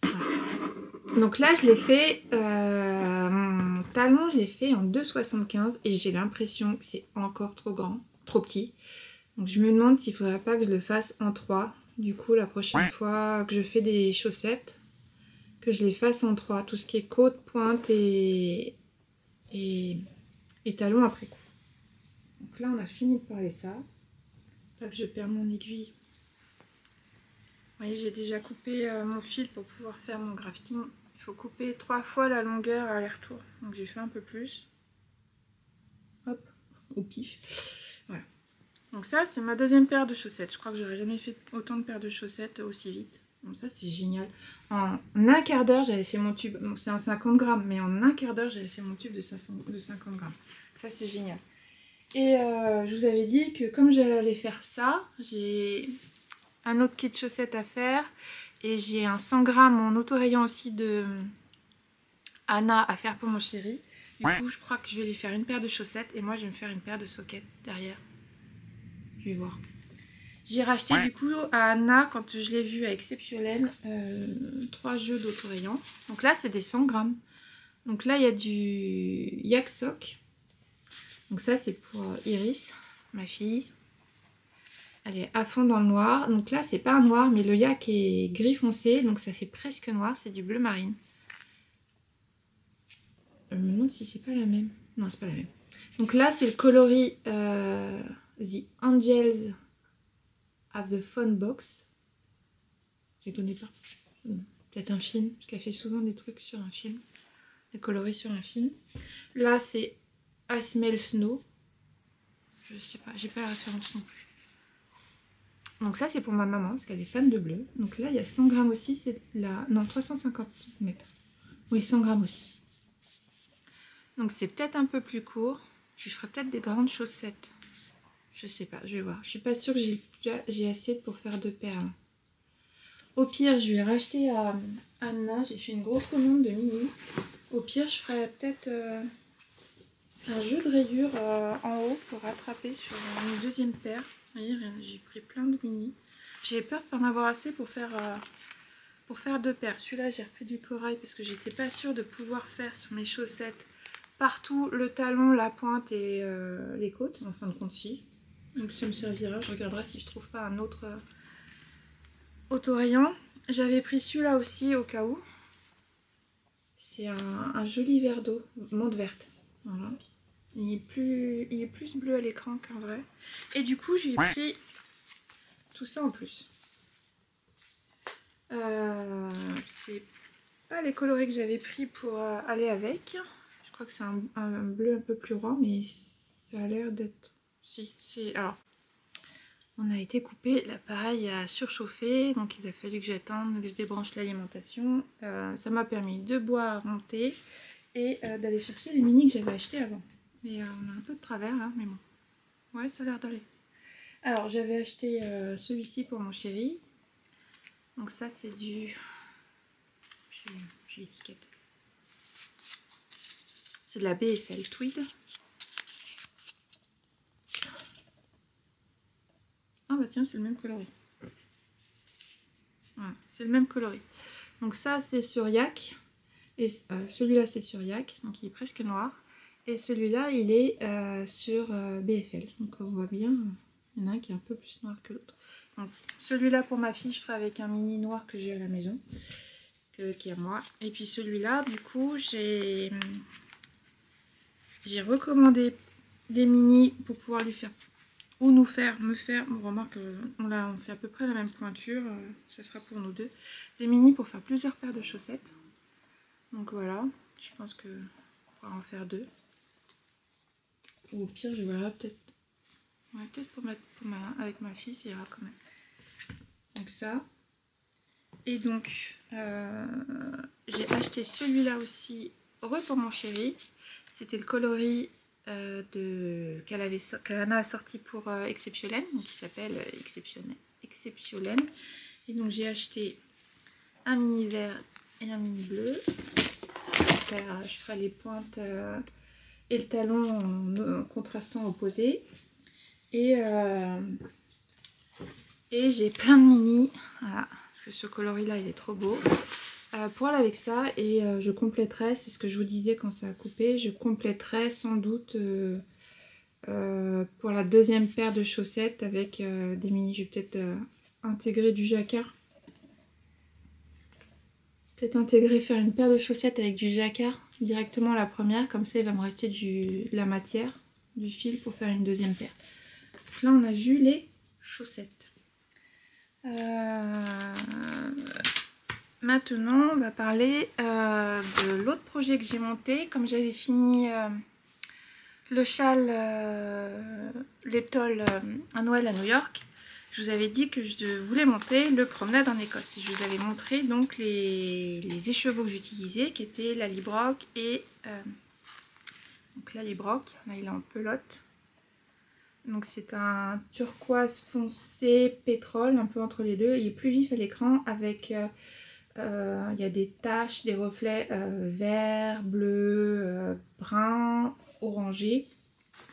Voilà. Donc là je l'ai fait, mon talon je l'ai fait en 2,75 et j'ai l'impression que c'est encore trop grand, trop petit. Donc je me demande s'il ne faudrait pas que je le fasse en 3. Du coup la prochaine fois que je fais des chaussettes, que je les fasse en 3. Tout ce qui est côte, pointe et talon après coup. Donc là on a fini de parler ça. Là que je perds mon aiguille. Vous voyez j'ai déjà coupé mon fil pour pouvoir faire mon grafting. Il faut couper 3 fois la longueur aller-retour. Donc j'ai fait un peu plus. Hop, au pif. Voilà. Donc ça, c'est ma deuxième paire de chaussettes. Je crois que j'aurais jamais fait autant de paires de chaussettes aussi vite. Donc ça, c'est génial. En un quart d'heure, j'avais fait mon tube. Donc c'est un 50 grammes, mais en un quart d'heure, j'avais fait mon tube de 50 grammes. Ça, c'est génial. Et je vous avais dit que comme j'allais faire ça, j'ai un autre kit chaussettes à faire. Et j'ai un 100 grammes en autorayant aussi de Anna à faire pour mon chéri. Du coup, je crois que je vais lui faire une paire de chaussettes. Et moi, je vais me faire une paire de sockets derrière. Je vais voir. J'ai racheté du coup à Anna, quand je l'ai vue à Exceptionnel, 3 jeux d'autorayant. Donc là, c'est des 100 grammes. Donc là, il y a du Yak Sock. Donc ça, c'est pour Iris, ma fille. Elle est à fond dans le noir. Donc là, c'est pas un noir, mais le yak est gris foncé. Donc ça fait presque noir. C'est du bleu marine. Je me demande si c'est pas la même. Non, c'est pas la même. Donc là, c'est le coloris The Angels of the Phone Box. Je ne connais pas. Peut-être un film, parce qu'elle fait souvent des trucs sur un film. Des coloris sur un film. Là, c'est I Smell Snow. Je sais pas, j'ai pas la référence non plus. Donc ça, c'est pour ma maman, parce qu'elle est fan de bleu. Donc là, il y a 100 grammes aussi. C'est la... Non, 350 mètres. Oui, 100 grammes aussi. Donc c'est peut-être un peu plus court. Je ferai peut-être des grandes chaussettes. Je sais pas, je vais voir. Je suis pas sûre que j'ai assez pour faire 2 paires. Au pire, je vais racheter à Anna. J'ai fait une grosse commande de mini. Au pire, je ferai peut-être un jeu de rayures en haut pour rattraper sur une deuxième paire. Vous voyez, j'ai pris plein de mini. J'avais peur de pas en avoir assez pour faire 2 paires. Celui-là, j'ai repris du corail parce que j'étais pas sûre de pouvoir faire sur mes chaussettes partout le talon, la pointe et les côtes. En fin de compte, si. Donc ça me servira. Je regarderai si je trouve pas un autre autorayant. J'avais pris celui-là aussi au cas où. C'est un joli verre d'eau, menthe verte. Voilà. Il est plus bleu à l'écran qu'en vrai. Et du coup, j'ai pris tout ça en plus. C'est pas les coloris que j'avais pris pour aller avec. Je crois que c'est un bleu un peu plus roi, mais ça a l'air d'être... Si, c'est... Alors, on a été coupé, l'appareil a surchauffé, donc il a fallu que j'attende, que je débranche l'alimentation. Ça m'a permis de boire, monter et d'aller chercher les mini que j'avais achetés avant. Mais on a un peu de travers là, mais bon. Ouais, ça a l'air d'aller. Alors, j'avais acheté celui-ci pour mon chéri. Donc ça, c'est du... J'ai l'étiquette. C'est de la BFL Tweed. Ah bah tiens, c'est le même coloris. Voilà, c'est le même coloris. Donc ça, c'est sur Yak. Et celui-là, c'est sur Yak. Donc il est presque noir. Et celui-là, il est sur BFL. Donc on voit bien, il y en a un qui est un peu plus noir que l'autre. Donc celui-là pour ma fille, je ferai avec un mini noir que j'ai à la maison. Qui est à moi. Et puis celui-là, du coup, j'ai recommandé des mini pour pouvoir lui faire... Ou me faire, on remarque on fait à peu près la même pointure, ce sera pour nous deux. Des mini pour faire plusieurs paires de chaussettes. Donc voilà, je pense que on pourra en faire 2. Ou au pire, je verrai peut-être. Ouais, peut-être avec ma fille, ça ira quand même. Donc ça. Et donc, j'ai acheté celui-là aussi, pour mon chéri. C'était le coloris qu'Anna a sorti pour Exceptionnel, donc il s'appelle Exceptionnel. Et donc j'ai acheté un mini vert et un mini bleu. Je ferai les pointes et le talon en contrastant opposé. Et j'ai plein de mini, voilà, parce que ce coloris là il est trop beau. Pour aller avec ça, et je compléterai, c'est ce que je vous disais quand ça a coupé, je compléterai sans doute pour la deuxième paire de chaussettes avec des mini. Je vais peut-être intégrer du jacquard. Faire une paire de chaussettes avec du jacquard directement la première, comme ça il va me rester de la matière, du fil pour faire une deuxième paire. Donc là on a vu les chaussettes. Maintenant, on va parler de l'autre projet que j'ai monté. Comme j'avais fini le châle, l'étole à Noël à New York, je vous avais dit que je voulais monter le promenade en Écosse. Et je vous avais montré donc les écheveaux que j'utilisais, qui étaient la Librock et donc la Librock. Là, il est en pelote. Donc c'est un turquoise foncé pétrole, un peu entre les deux. Il est plus vif à l'écran avec il y a des taches, des reflets vert, bleu, brun, orangé.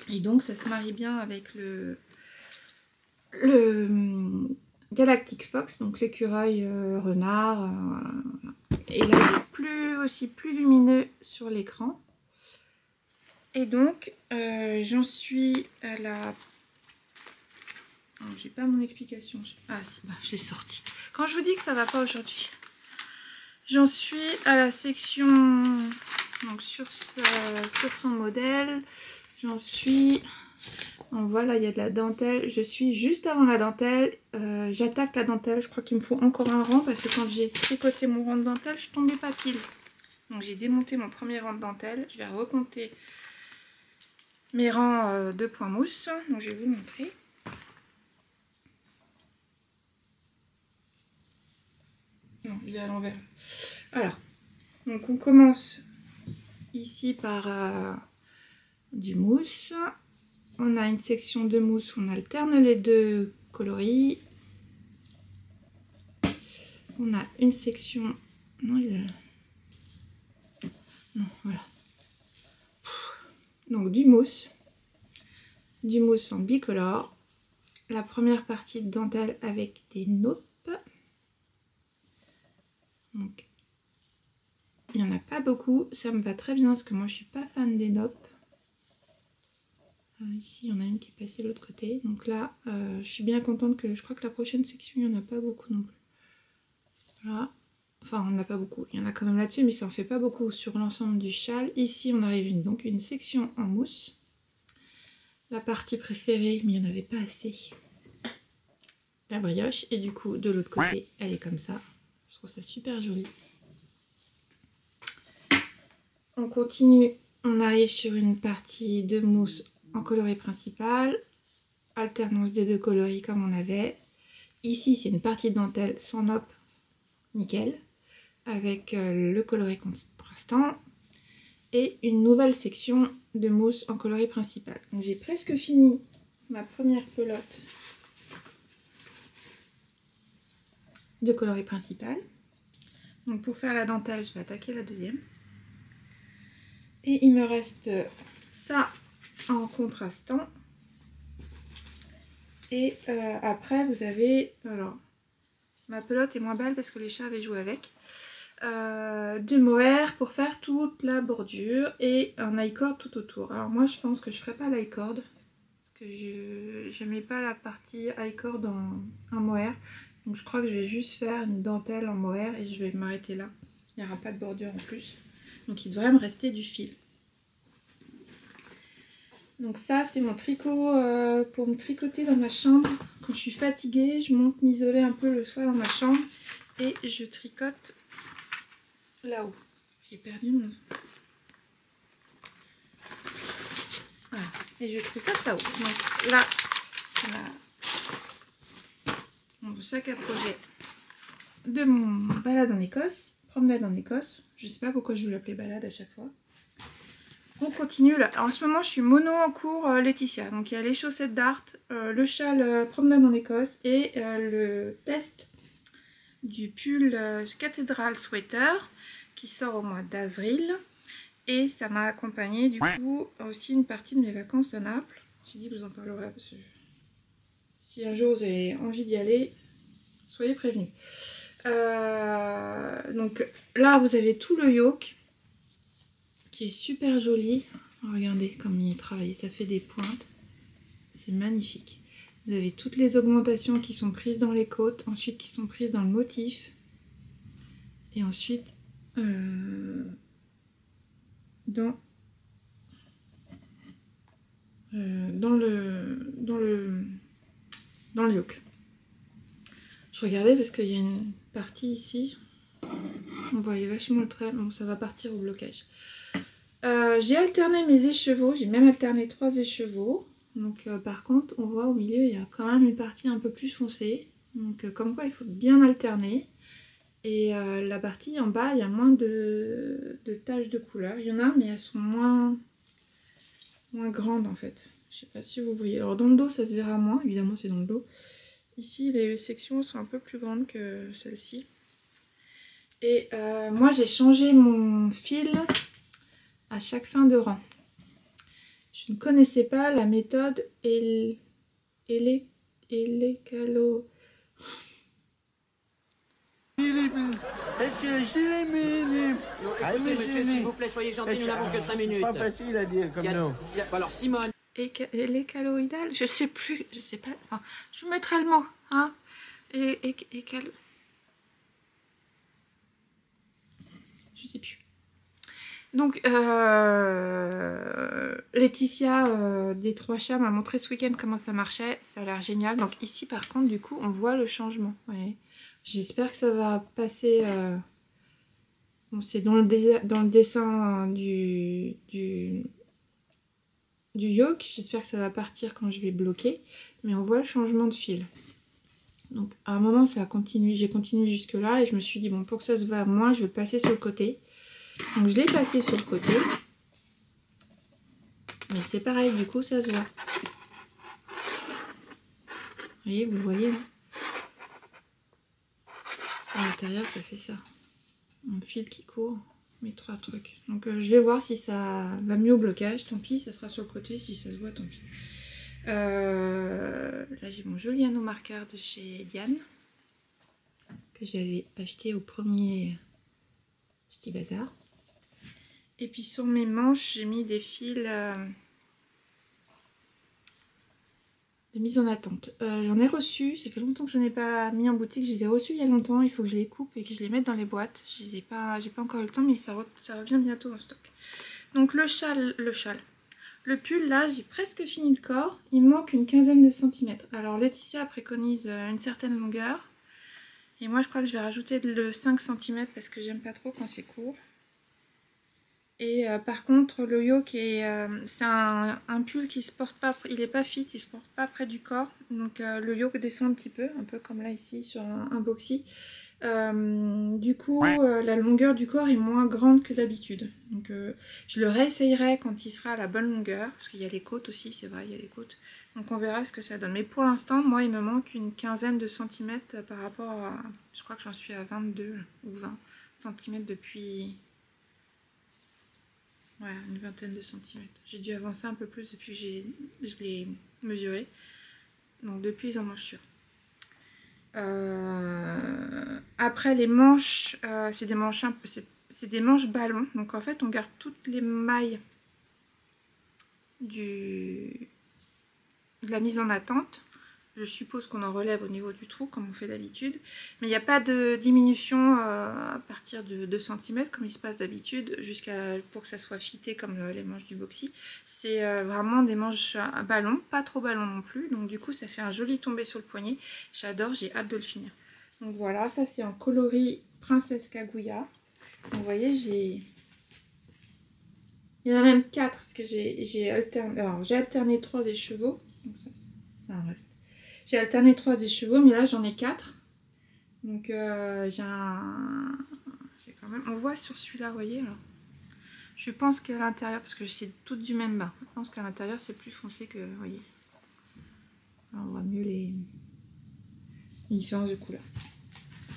Et donc ça se marie bien avec le Galactic Fox, donc l'écureuil renard. Et là il est plus lumineux sur l'écran. Et donc j'en suis à la... J'ai pas mon explication. Ah si, bah, je l'ai sorti. Quand je vous dis que ça va pas aujourd'hui. J'en suis à la section, donc sur son modèle, j'en suis, donc voilà, il y a de la dentelle, je suis juste avant la dentelle, j'attaque la dentelle, je crois qu'il me faut encore un rang parce que quand j'ai tricoté mon rang de dentelle, je tombais pas pile. Donc j'ai démonté mon premier rang de dentelle, je vais recompter mes rangs de points mousse, donc je vais vous montrer. Non, il est à l'envers. Alors, donc on commence ici par du mousse. On a une section de mousse où on alterne les deux coloris. On a une section... Non, non, voilà. Donc du mousse en bicolore. La première partie de dentelle avec des naupes. Donc, il n'y en a pas beaucoup, ça me va très bien parce que moi je suis pas fan des naupes. Ici il y en a une qui est passée de l'autre côté, donc là je suis bien contente que je crois que la prochaine section il n'y en a pas beaucoup non plus. Voilà, enfin on n'a pas beaucoup, il y en a quand même là-dessus mais ça en fait pas beaucoup sur l'ensemble du châle. Ici on arrive donc une section en mousse, la partie préférée mais il n'y en avait pas assez, la brioche, et du coup de l'autre côté elle est comme ça, je trouve ça super joli. On continue, on arrive sur une partie de mousse en coloris principal, alternance des deux coloris comme on avait. Ici c'est une partie de dentelle sans nappe, nickel, avec le coloris contrastant et une nouvelle section de mousse en coloris principal. Donc j'ai presque fini ma première pelote de coloris principal. Donc pour faire la dentelle, je vais attaquer la deuxième. Et il me reste ça en contrastant. Et après vous avez, alors ma pelote est moins belle parce que les chats avaient joué avec, du mohair pour faire toute la bordure et un i-cord tout autour. Alors moi je pense que je ferai pas l'i-cord parce que je mets pas la partie i-cord en mohair, donc je crois que je vais juste faire une dentelle en mohair et je vais m'arrêter là. Il n'y aura pas de bordure en plus, donc il devrait me rester du fil. Donc ça c'est mon tricot pour me tricoter dans ma chambre. Quand je suis fatiguée, je monte m'isoler un peu le soir dans ma chambre et je tricote là-haut. J'ai perdu mon... Voilà. Et je tricote là-haut. Donc là, c'est mon sac à projet de mon balade en Écosse. Promenade en Écosse. Je sais pas pourquoi je veux l'appeler balade à chaque fois. On continue là. En ce moment je suis mono en cours Laetitia. Donc il y a les chaussettes d'art, le châle promenade en Écosse et le test du pull Cathedral Sweater qui sort au mois d'avril. Et ça m'a accompagné du coup aussi une partie de mes vacances à Naples. J'ai dit que je vous en parlerai parce que si un jour vous avez envie d'y aller, soyez prévenus. Donc là vous avez tout le yoke qui est super joli. Regardez comme il est travaillé, ça fait des pointes, c'est magnifique. Vous avez toutes les augmentations qui sont prises dans les côtes, ensuite qui sont prises dans le motif, et ensuite dans le yoke. Je regardais parce qu'il y a une partie ici, on voyait vachement le trait, bon ça va partir au blocage. J'ai alterné mes écheveaux, j'ai même alterné 3 écheveaux. Donc par contre, on voit au milieu, il y a quand même une partie un peu plus foncée. Donc comme quoi, il faut bien alterner. Et la partie en bas, il y a moins de taches de couleur. Il y en a, mais elles sont moins grandes en fait. Je sais pas si vous voyez. Alors dans le dos, ça se verra moins, évidemment c'est dans le dos. Ici, les sections sont un peu plus grandes que celle-ci. Et moi, j'ai changé mon fil à chaque fin de rang. Je ne connaissais pas la méthode Elecalo. Écoutez, monsieur, s'il vous plaît, soyez gentil, nous n'avons que 5 minutes. Pas facile à dire comme nom. Alors, Simone. Élecaloïdal, je sais plus, je sais pas. Enfin, je vous mettrai le mot. Hein. Je sais plus. Donc, Laetitia des Trois Chats m'a montré ce week-end comment ça marchait. Ça a l'air génial. Donc ici, par contre, du coup, on voit le changement. Ouais. J'espère que ça va passer... Bon, c'est dans le dessin du yoke. J'espère que ça va partir quand je vais bloquer. Mais on voit le changement de fil. Donc, à un moment, ça a continué. J'ai continué jusque-là. Et je me suis dit, bon, pour que ça se voit moins, je vais le passer sur le côté. Donc je l'ai passé sur le côté. Mais c'est pareil, du coup ça se voit. Vous voyez là. À l'intérieur ça fait ça. Un fil qui court, mes 3 trucs. Donc je vais voir si ça va mieux au blocage. Tant pis, ça sera sur le côté. Si ça se voit, tant pis. Là j'ai mon joli anneau marqueur de chez Diane. Que j'avais acheté au premier petit bazar. Et puis sur mes manches, j'ai mis des fils de mise en attente. J'en ai reçu, ça fait longtemps que je n'en ai pas mis en boutique. Je les ai reçus il y a longtemps, il faut que je les coupe et que je les mette dans les boîtes. Je les ai pas, j'ai pas encore eu le temps, mais ça revient bientôt en stock. Donc le pull là, j'ai presque fini le corps. Il me manque une quinzaine de centimètres. Alors Laetitia préconise une certaine longueur. Et moi je crois que je vais rajouter le 5 cm parce que j'aime pas trop quand c'est court. Et par contre le yoke c'est un pull qui se porte pas, il est pas fit, il se porte pas près du corps. Donc le yoke descend un petit peu comme là ici sur un boxy. Du coup la longueur du corps est moins grande que d'habitude. Donc je le réessayerai quand il sera à la bonne longueur. Parce qu'il y a les côtes aussi, c'est vrai, il y a les côtes. Donc on verra ce que ça donne. Mais pour l'instant, moi il me manque une quinzaine de centimètres par rapport à... Je crois que j'en suis à 22 ou 20 centimètres depuis... Ouais, une vingtaine de centimètres. J'ai dû avancer un peu plus depuis que je l'ai mesuré. Donc depuis, ils en mangent sûr. Après, les manches, c'est des manches un peu, c'est des manches ballons. Donc en fait, on garde toutes les mailles de la mise en attente. Je suppose qu'on en relève au niveau du trou, comme on fait d'habitude. Mais il n'y a pas de diminution à partir de 2 cm, comme il se passe d'habitude, pour que ça soit fité comme les manches du boxy. C'est vraiment des manches à ballon, pas trop ballon non plus. Donc du coup, ça fait un joli tombé sur le poignet. J'adore, j'ai hâte de le finir. Donc voilà, ça c'est en coloris Princesse Kaguya. Vous voyez, il y en a même 4, parce que j'ai alterné 3 écheveaux. Donc ça en reste. J'ai alterné 3 écheveaux, mais là j'en ai 4. Donc j'ai quand même... On voit sur celui-là, vous voyez alors. Je pense qu'à l'intérieur, parce que c'est toutes du même bas, je pense qu'à l'intérieur c'est plus foncé que... Vous voyez. Là, on voit mieux les différences de couleur.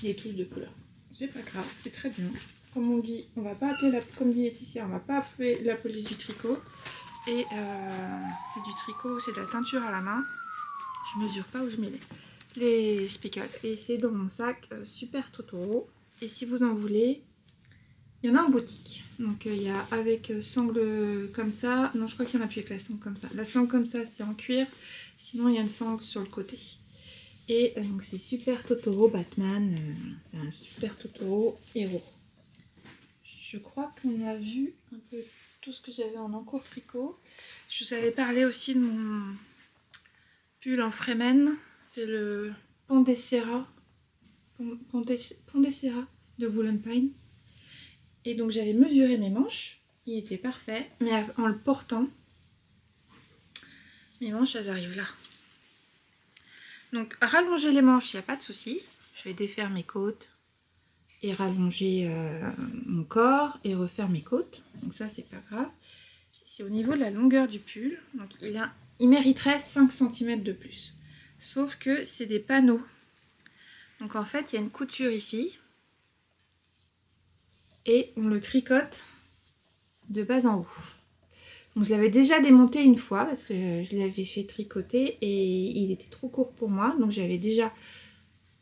Les touches de couleur. C'est pas grave, c'est très bien. Comme on dit, on va pas appeler comme dit Laetitia, on va pas appeler la police du tricot. Et c'est du tricot, c'est de la teinture à la main. Je mesure pas où je mets les spicules. Et c'est dans mon sac Super Totoro. Et si vous en voulez, il y en a en boutique. Donc il y a avec sangle comme ça. Non, je crois qu'il y en a plus avec la sangle comme ça. La sangle comme ça, c'est en cuir. Sinon, il y a une sangle sur le côté. Et donc c'est Super Totoro Batman. C'est un Super Totoro héros. Je crois qu'on a vu un peu tout ce que j'avais en encours tricot. Je vous avais parlé aussi de mon pull en Fremen, c'est le Pondicera de Woolen Pine. Et donc j'avais mesuré mes manches. il était parfait. Mais en le portant, mes manches, elles arrivent là. Donc rallonger les manches, il n'y a pas de souci. Je vais défaire mes côtes et rallonger mon corps et refaire mes côtes. Donc ça, c'est pas grave. C'est au niveau de la longueur du pull. Donc il mériterait 5 cm de plus. Sauf que c'est des panneaux. Donc en fait, il y a une couture ici. Et on le tricote de bas en haut. Donc je l'avais déjà démonté une fois parce que je l'avais fait tricoter et il était trop court pour moi. Donc j'avais déjà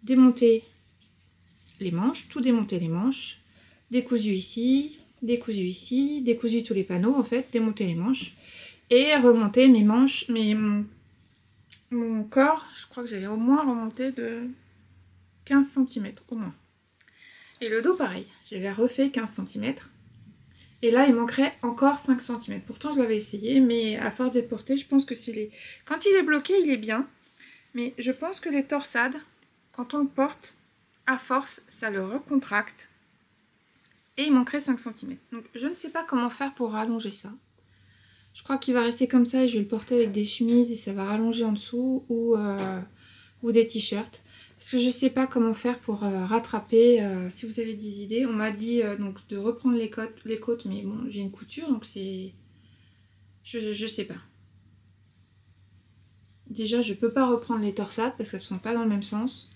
démonté les manches, tout démonté les manches, décousu ici, décousu tous les panneaux en fait, démonter les manches et remonter mes manches, mon corps, je crois que j'avais au moins remonté de 15 cm au moins. Et le dos pareil, j'avais refait 15 cm. Et là, il manquerait encore 5 cm. Pourtant, je l'avais essayé, mais à force d'être porté, je pense que c'est les... Quand il est bloqué, il est bien. Mais je pense que les torsades, quand on le porte, à force, ça le recontracte. Et il manquerait 5 cm. Donc, je ne sais pas comment faire pour rallonger ça. Je crois qu'il va rester comme ça et je vais le porter avec des chemises et ça va rallonger en dessous ou des t-shirts. Parce que je ne sais pas comment faire pour rattraper. Si vous avez des idées, on m'a dit donc de reprendre les côtes, mais bon, j'ai une couture, donc c'est... Je sais pas. Déjà, je peux pas reprendre les torsades parce qu'elles sont pas dans le même sens.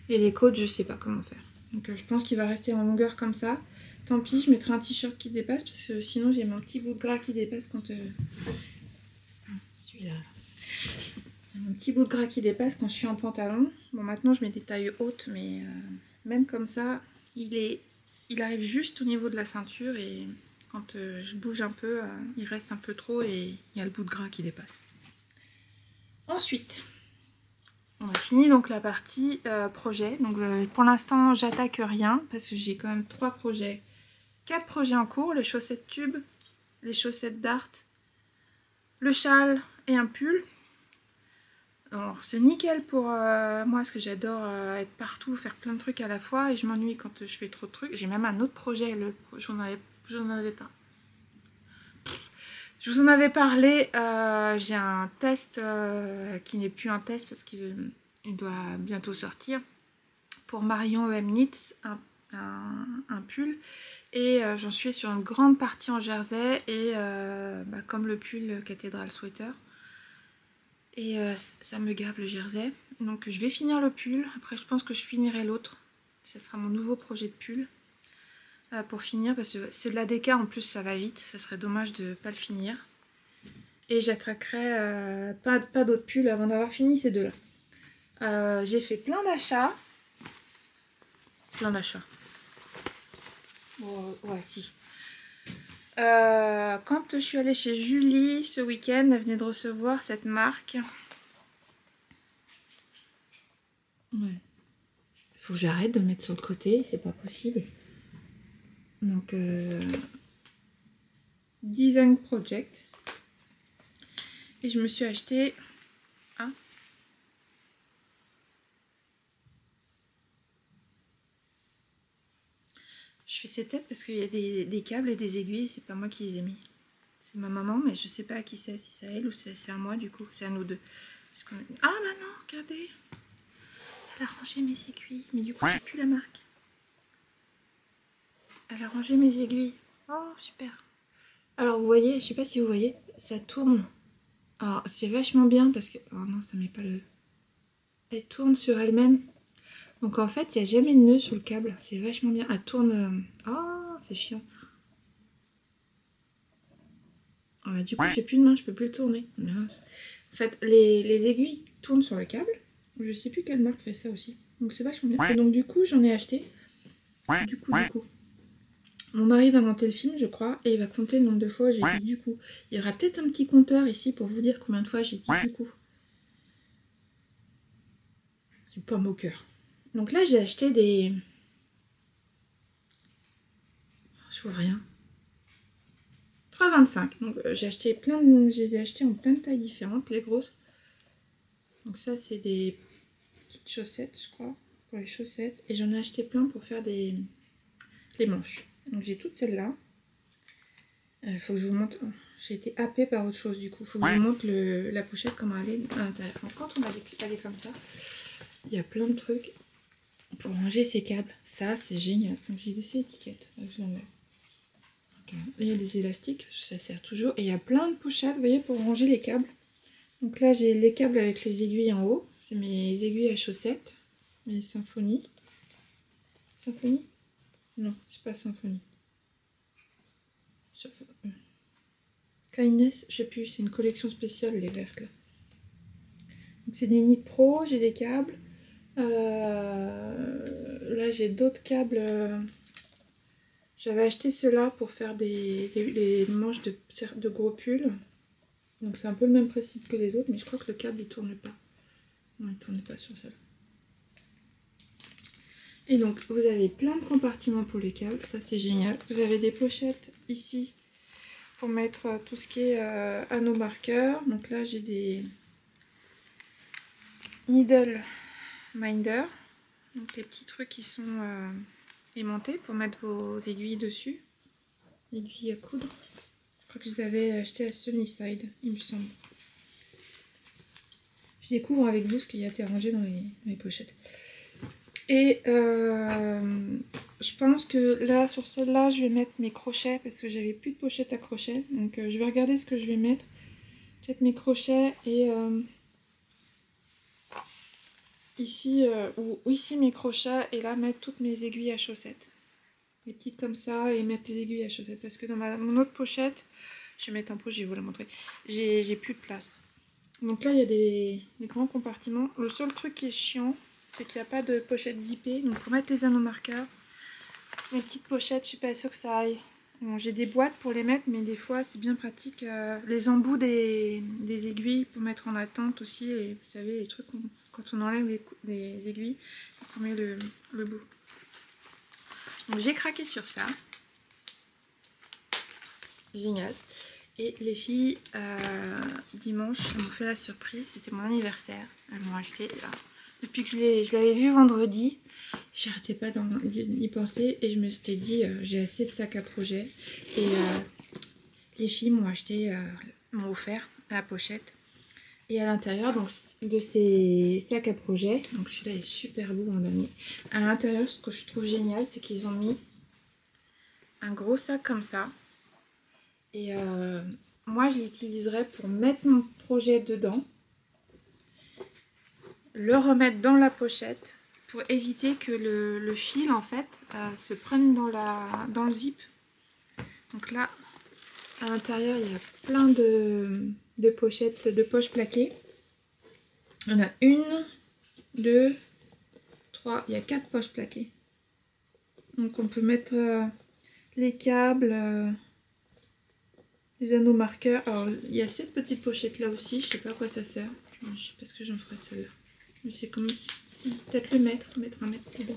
Et les côtes, je sais pas comment faire. Donc je pense qu'il va rester en longueur comme ça. Tant pis, je mettrai un t-shirt qui dépasse parce que sinon j'ai mon petit bout de gras qui dépasse quand... Celui-là. Un petit bout de gras qui dépasse quand je suis en pantalon. Bon, maintenant je mets des tailles hautes, mais même comme ça, il arrive juste au niveau de la ceinture et quand je bouge un peu, il reste un peu trop et il y a le bout de gras qui dépasse. Ensuite, on a fini donc la partie projet. Donc pour l'instant, j'attaque rien parce que j'ai quand même 4 projets en cours. Les chaussettes tubes, les chaussettes Dart, le châle et un pull. Alors c'est nickel pour moi parce que j'adore être partout, faire plein de trucs à la fois et je m'ennuie quand je fais trop de trucs. J'ai même un autre projet, je vous en avais parlé, j'ai un test qui n'est plus un test parce qu'il doit bientôt sortir pour Marion EM Knits, un pull et j'en suis sur une grande partie en jersey et comme le pull Cathédrale Sweater. Et ça me gave le jersey. Donc je vais finir le pull. Après je pense que je finirai l'autre. Ce sera mon nouveau projet de pull. Pour finir. Parce que c'est de la déca. En plus ça va vite. Ça serait dommage de ne pas le finir. Et j'attraquerai pas d'autres pulls avant d'avoir fini ces deux-là. J'ai fait plein d'achats. Bon, ouais si. Quand je suis allée chez Julie ce week-end, elle venait de recevoir cette marque. Ouais. Faut que j'arrête de le mettre sur le côté, c'est pas possible. Donc, Design Project. Et je me suis acheté un. Je fais ces têtes parce qu'il y a des câbles et des aiguilles, c'est pas moi qui les ai mis. C'est ma maman, mais je sais pas à qui c'est, si c'est à elle ou c'est à moi du coup, c'est à nous deux. Ah bah non, regardez. Elle a rangé mes aiguilles, mais du coup j'ai plus la marque. Elle a rangé mes aiguilles. Oh super. Alors vous voyez, je sais pas si vous voyez, ça tourne. Alors c'est vachement bien parce que... Oh non, ça met pas le... Elle tourne sur elle-même. Donc en fait, il n'y a jamais de nœud sur le câble. C'est vachement bien. Elle tourne... Oh, c'est chiant. Alors, du coup, j'ai plus de main, je peux plus le tourner. Non. En fait, les aiguilles tournent sur le câble. Je sais plus quelle marque fait ça aussi. Donc c'est vachement bien. Et donc du coup, j'en ai acheté. Du coup. Mon mari va monter le film, je crois, et il va compter le nombre de fois où j'ai dit du coup. Il y aura peut-être un petit compteur ici pour vous dire combien de fois j'ai dit du coup. C'est pas au cœur. Donc là, j'ai acheté des... Je vois rien. 3,25. Donc j'ai acheté plein de... Je les ai achetés en plein de tailles différentes, les grosses. Donc ça, c'est des petites chaussettes, je crois, pour les chaussettes. Et j'en ai acheté plein pour faire les manches. Donc j'ai toutes celles-là. Faut que je vous montre. J'ai été happée par autre chose du coup. Faut que je vous montre la pochette comment elle est à l'intérieur. Donc, quand on a décalé comme ça, il y a plein de trucs pour ranger ses câbles. Ça c'est génial. J'ai laissé l'étiquette. Je l'enlève. Il y a des élastiques, ça sert toujours. Et il y a plein de pochettes, vous voyez, pour ranger les câbles. Donc là j'ai les câbles avec les aiguilles en haut. C'est mes aiguilles à chaussettes. Mes Symphonie. Symphonie? Non, c'est pas Symphonie. Kindness, je sais plus, c'est une collection spéciale, les vertes là. Donc c'est des Nit Pro, j'ai des câbles. Là j'ai d'autres câbles. J'avais acheté ceux-là pour faire les manches de gros pulls. Donc c'est un peu le même principe que les autres, mais je crois que le câble il tourne pas. Non, il tourne pas sur celle-là. Et donc vous avez plein de compartiments pour les câbles, ça c'est génial. Vous avez des pochettes ici pour mettre tout ce qui est anneaux marqueurs. Donc là j'ai des needle minder, donc les petits trucs qui sont aimantés pour mettre vos aiguilles dessus, aiguilles à coudre. Je crois que je les avais achetés à Sunnyside, il me semble. Je découvre avec vous ce qu'il y a été rangé dans les pochettes. Et je pense que là, sur celle-là, je vais mettre mes crochets parce que j'avais plus de pochette à crochets. Donc je vais regarder ce que je vais mettre. Peut-être mes crochets et ici, ou ici mes crochets et là mettre toutes mes aiguilles à chaussettes. Les petites comme ça et mettre les aiguilles à chaussettes. Parce que dans mon autre pochette, je vais mettre un pot, je vais vous la montrer. J'ai plus de place. Donc là, il y a des grands compartiments. Le seul truc qui est chiant, c'est qu'il n'y a pas de pochette zippée. Donc pour mettre les anneaux marqueurs, les petites pochettes, je suis pas sûre que ça aille. Bon, j'ai des boîtes pour les mettre, mais des fois c'est bien pratique. Les embouts des aiguilles pour mettre en attente aussi. Et vous savez, les trucs, quand on enlève les aiguilles, on met le bout. Donc j'ai craqué sur ça. Génial. Et les filles, dimanche, elles m'ont fait la surprise. C'était mon anniversaire. Elles m'ont acheté... Depuis que je l'avais vu vendredi, j'arrêtais pas d'y penser et je me suis dit j'ai assez de sacs à projet. Et les filles m'ont acheté, m'ont offert la pochette. Et à l'intérieur donc de ces sacs à projet, donc celui-là est super beau mon ami. À l'intérieur, ce que je trouve génial, c'est qu'ils ont mis un gros sac comme ça. Et moi je l'utiliserai pour mettre mon projet dedans. Le remettre dans la pochette pour éviter que le fil en fait se prenne dans le zip. Donc là à l'intérieur il y a plein de pochettes, de poches plaquées. On a 1, 2, 3, il y a 4 poches plaquées. Donc on peut mettre les câbles, les anneaux marqueurs. Alors il y a cette petite pochette là aussi, je sais pas à quoi ça sert. Je sais pas ce que j'en ferai de celle-là. Mais c'est comme si peut-être mettre un mètre dedans.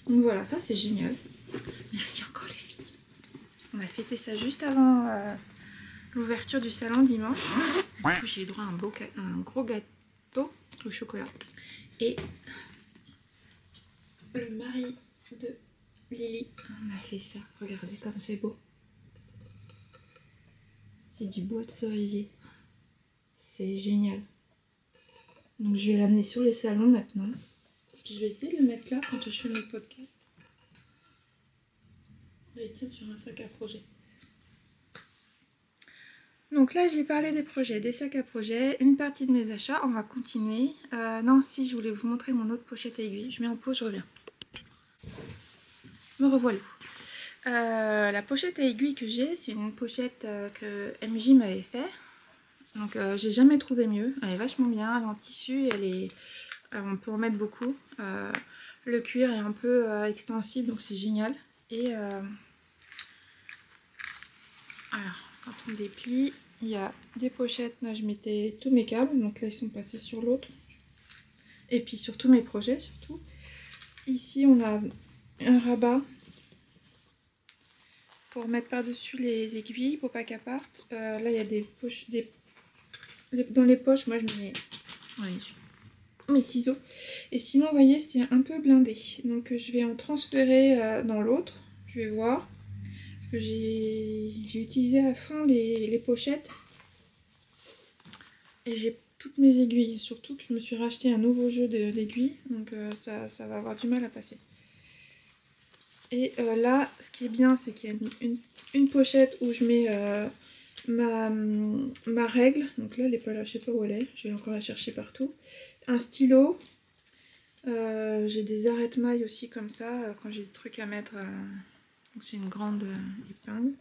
Donc voilà, ça c'est génial. Merci encore les filles. On a fêté ça juste avant l'ouverture du salon dimanche. Du coup j'ai eu droit à un gros gâteau au chocolat. Et le mari de Lily m'a fait ça. Regardez comme c'est beau. C'est du bois de cerisier. C'est génial. Donc je vais l'amener sur les salons maintenant. Puis je vais essayer de le mettre là quand je fais mes podcasts. Et tiens sur un sac à projet. Donc là j'ai parlé des projets, des sacs à projet, une partie de mes achats. On va continuer. Non si je voulais vous montrer mon autre pochette à aiguille. Je mets en pause, je reviens. Me revoilà. La pochette à aiguille que j'ai, c'est une pochette que MJ m'avait fait. Donc j'ai jamais trouvé mieux, elle est vachement bien, elle est en tissu, on peut en mettre beaucoup. Le cuir est un peu extensible donc c'est génial. Et alors quand on déplie, il y a des pochettes, là je mettais tous mes câbles, donc là ils sont passés sur l'autre. Et puis sur tous mes projets surtout. Ici on a un rabat pour mettre par-dessus les aiguilles pour pas qu'elles partent. Là il y a des poches, dans les poches, moi je mets mes ciseaux. Et sinon, vous voyez, c'est un peu blindé. Donc je vais en transférer dans l'autre. Je vais voir. que j'ai utilisé à fond les pochettes. Et j'ai toutes mes aiguilles, surtout que je me suis racheté un nouveau jeu d'aiguilles, donc ça va avoir du mal à passer. Et là, ce qui est bien, c'est qu'il y a une pochette où je mets ma règle. Donc là, elle est pas là, je sais pas où elle est, je vais encore la chercher partout. Un stylo. J'ai des arrête-mailles aussi comme ça, quand j'ai des trucs à mettre. Donc c'est une grande épingle.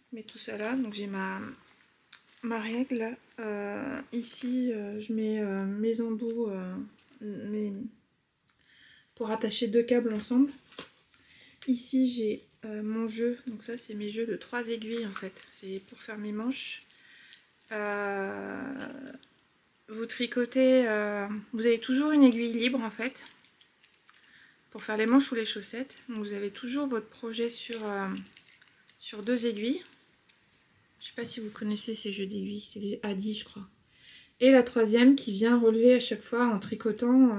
Je mets tout ça là, donc j'ai ma règle. Ici, je mets mes embouts pour attacher deux câbles ensemble. Ici, j'ai mon jeu. Donc ça, c'est mes jeux de 3 aiguilles en fait. C'est pour faire mes manches. Vous tricotez, vous avez toujours une aiguille libre en fait. Pour faire les manches ou les chaussettes. Donc vous avez toujours votre projet sur 2 aiguilles. Je sais pas si vous connaissez ces jeux d'aiguilles, c'est les A10 je crois. Et la troisième qui vient relever à chaque fois en tricotant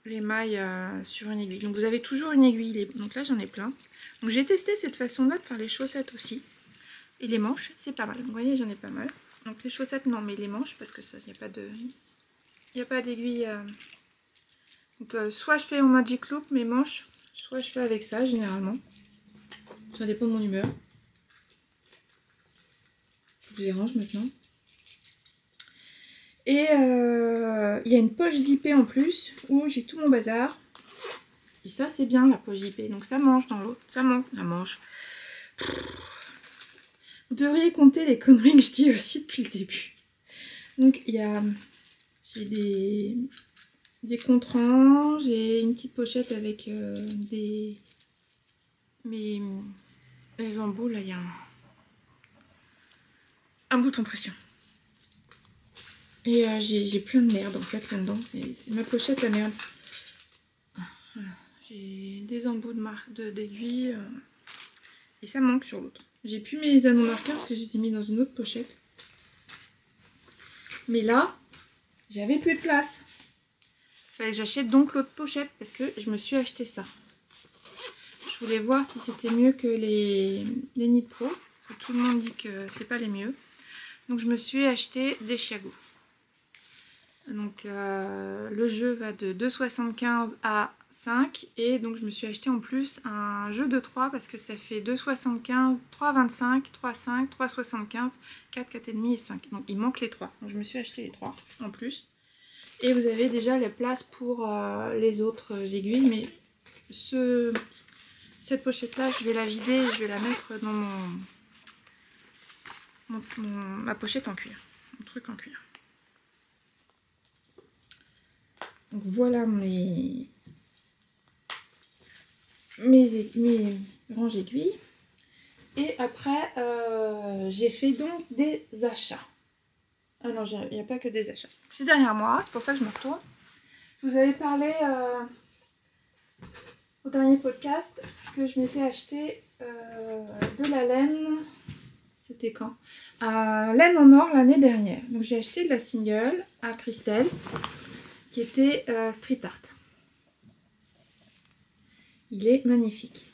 les mailles sur une aiguille. Donc vous avez toujours une aiguille libre. Donc là j'en ai plein. Donc j'ai testé cette façon-là de faire les chaussettes aussi. Et les manches, c'est pas mal. Vous voyez, j'en ai pas mal. Donc les chaussettes non, mais les manches, parce que ça, il n'y a pas d'aiguille. Donc soit je fais en Magic Loop mes manches, soit je fais avec ça généralement. Ça dépend de mon humeur. Je les range maintenant. Et il y a une poche zippée en plus où j'ai tout mon bazar. Et ça c'est bien la poche zippée. Donc ça mange dans l'autre. Ça mange. La manche. Vous devriez compter les conneries que je dis aussi depuis le début. Donc j'ai des contrants. J'ai une petite pochette avec mes embouts. Là il y a un bouton pression. Et j'ai plein de merde en fait là-dedans. C'est ma pochette à merde. Voilà. J'ai des embouts d'aiguilles. Et ça manque sur l'autre. J'ai plus mes anneaux marqueurs parce que je les ai mis dans une autre pochette. Mais là, j'avais plus de place. Fallait que j'achète donc l'autre pochette parce que je me suis acheté ça. Je voulais voir si c'était mieux que les Knit Pro. Tout le monde dit que c'est pas les mieux. Donc je me suis acheté des Chiago. Donc le jeu va de 2,75 à 5 et donc je me suis acheté en plus un jeu de 3 parce que ça fait 2,75, 3,25, 3,5, 3,75, 4, 4,5 et 5. Donc il manque les 3. Donc je me suis acheté les 3 en plus. Et vous avez déjà la place pour les autres aiguilles. Mais cette pochette là je vais la vider et je vais la mettre dans ma pochette en cuir. Mon truc en cuir. Donc voilà mes ranges aiguilles. Et après, j'ai fait donc des achats. Ah non, il n'y a pas que des achats. C'est derrière moi, c'est pour ça que je me retourne. Je vous avais parlé au dernier podcast que je m'étais acheté de la laine. C'était quand? Laine en or l'année dernière. Donc j'ai acheté de la single à Christelle qui était Street Art. Il est magnifique.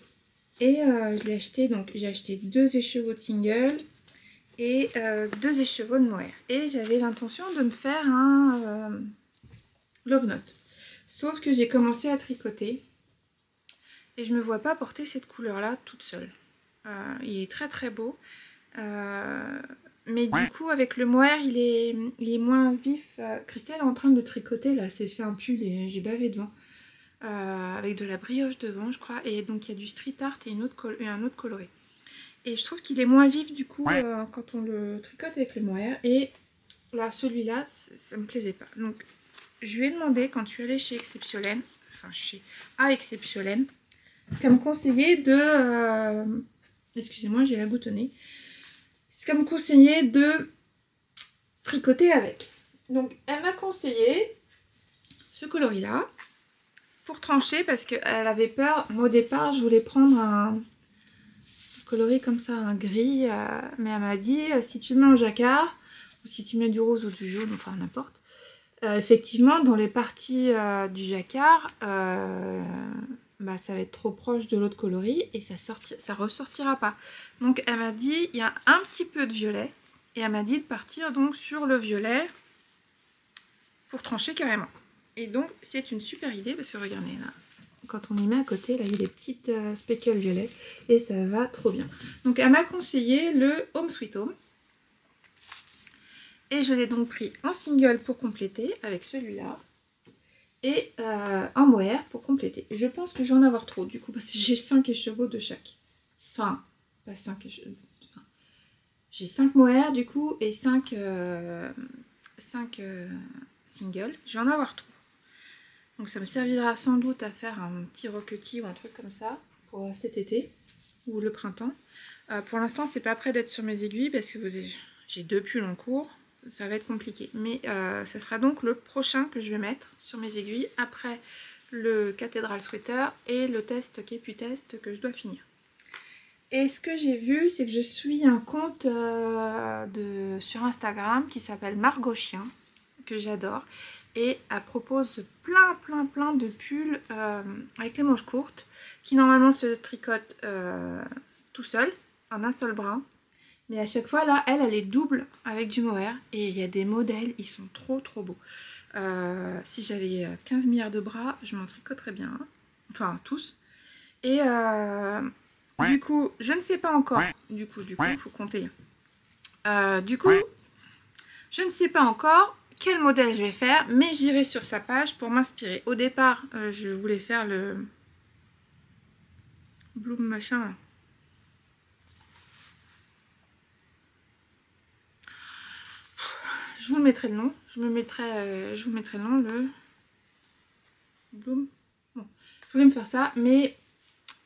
Et je l'ai acheté, donc j'ai acheté 2 écheveaux de single et 2 écheveaux de mohair. Et j'avais l'intention de me faire un love note. Sauf que j'ai commencé à tricoter et je me vois pas porter cette couleur là toute seule. Il est très très beau. Mais du coup avec le mohair il est moins vif. Christelle est en train de tricoter là, c'est fait un pull et j'ai bavé devant. Avec de la brioche devant je crois. Et donc il y a du street art et un autre coloré. Et je trouve qu'il est moins vif du coup quand on le tricote avec le mohair. Et là celui-là ça me plaisait pas. Donc je lui ai demandé quand je suis allée chez Exceptiolaine, enfin chez Exceptiolaine, qu'elle me conseillait de... excusez-moi j'ai la boutonnée. Ce qu'elle me conseillait de tricoter avec. Donc elle m'a conseillé ce coloris là pour trancher parce qu'elle avait peur. Moi au départ je voulais prendre un coloris comme ça, un gris, mais elle m'a dit si tu le mets en jacquard ou si tu mets du rose ou du jaune, enfin n'importe, effectivement dans les parties du jacquard bah, ça va être trop proche de l'autre coloris et ça ressortira pas. Donc elle m'a dit, il y a un petit peu de violet et elle m'a dit de partir donc sur le violet pour trancher carrément. Et donc c'est une super idée parce que regardez là, quand on y met à côté, là il y a des petites speckles violet et ça va trop bien. Donc elle m'a conseillé le Home Sweet Home. Et je l'ai donc pris en single pour compléter avec celui-là. Et un mohair pour compléter. Je pense que je vais en avoir trop du coup parce que j'ai 5 écheveaux de chaque. Enfin, pas 5 écheveaux. Enfin, j'ai 5 mohair du coup et 5 singles. Je vais en avoir trop. Donc ça me servira sans doute à faire un petit roquetis ou un truc comme ça pour cet été ou le printemps. Pour l'instant c'est pas prêt d'être sur mes aiguilles parce que j'ai 2 pulls en cours. Ça va être compliqué, mais ça sera donc le prochain que je vais mettre sur mes aiguilles après le Cathedral Sweater et le test Kepu Test que je dois finir. Et ce que j'ai vu, c'est que je suis un compte sur Instagram qui s'appelle Margot Chien, que j'adore, et elle propose plein de pulls avec les manches courtes qui normalement se tricotent tout seul, en un seul brin. Mais à chaque fois, là, elle est double avec du mohair. Et il y a des modèles, ils sont trop beaux. Si j'avais 15 milliards de bras, je m'en tricoterais bien. Hein. Enfin, tous. Et du coup, je ne sais pas encore. Du coup, il faut compter. Du coup, je ne sais pas encore quel modèle je vais faire. Mais j'irai sur sa page pour m'inspirer. Au départ, je voulais faire le Bloom machin là. Je vous mettrai le nom, je vous mettrai le nom, le Bloom. Bon, je voulais me faire ça, mais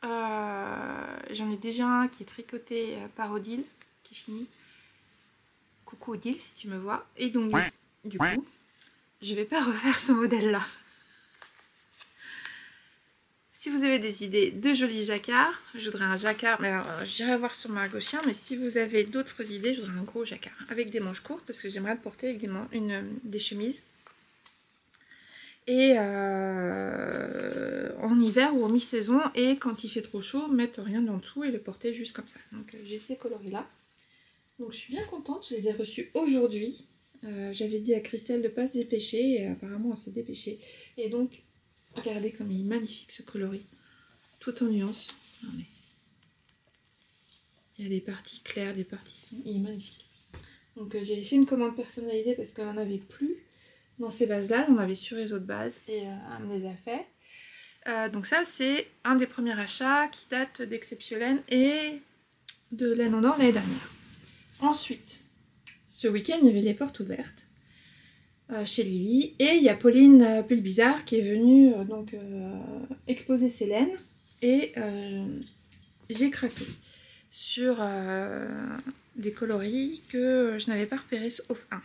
j'en ai déjà un qui est tricoté par Odile, qui est fini. Coucou Odile, si tu me vois. Et donc, du coup, je vais pas refaire ce modèle-là. Si vous avez des idées de jolis jacquards, je voudrais un jacquard, mais alors j'irai voir sur Margot Chien, mais si vous avez d'autres idées, je voudrais un gros jacquard avec des manches courtes parce que j'aimerais le porter avec des chemises. Et en hiver ou en mi-saison, et quand il fait trop chaud, mettre rien en dessous et le porter juste comme ça. Donc j'ai ces coloris là. Donc je suis bien contente, je les ai reçus aujourd'hui. J'avais dit à Christelle de ne pas se dépêcher et apparemment elle s'est dépêchée. Et donc regardez comme il est magnifique ce coloris, tout en nuances. Il y a des parties claires, des parties sombres, il est magnifique. Donc j'ai fait une commande personnalisée parce qu'elle n'en avait plus dans ces bases là, on avait sur les autres bases et elle me les a fait. Donc ça c'est un des premiers achats qui date d'Exceptiolaine et de Laine en Or l'année dernière. Ensuite, ce week-end il y avait les portes ouvertes chez Lily et il y a Pauline Pulbizarre qui est venue exposer ses laines et j'ai craqué sur des coloris que je n'avais pas repérés sauf un.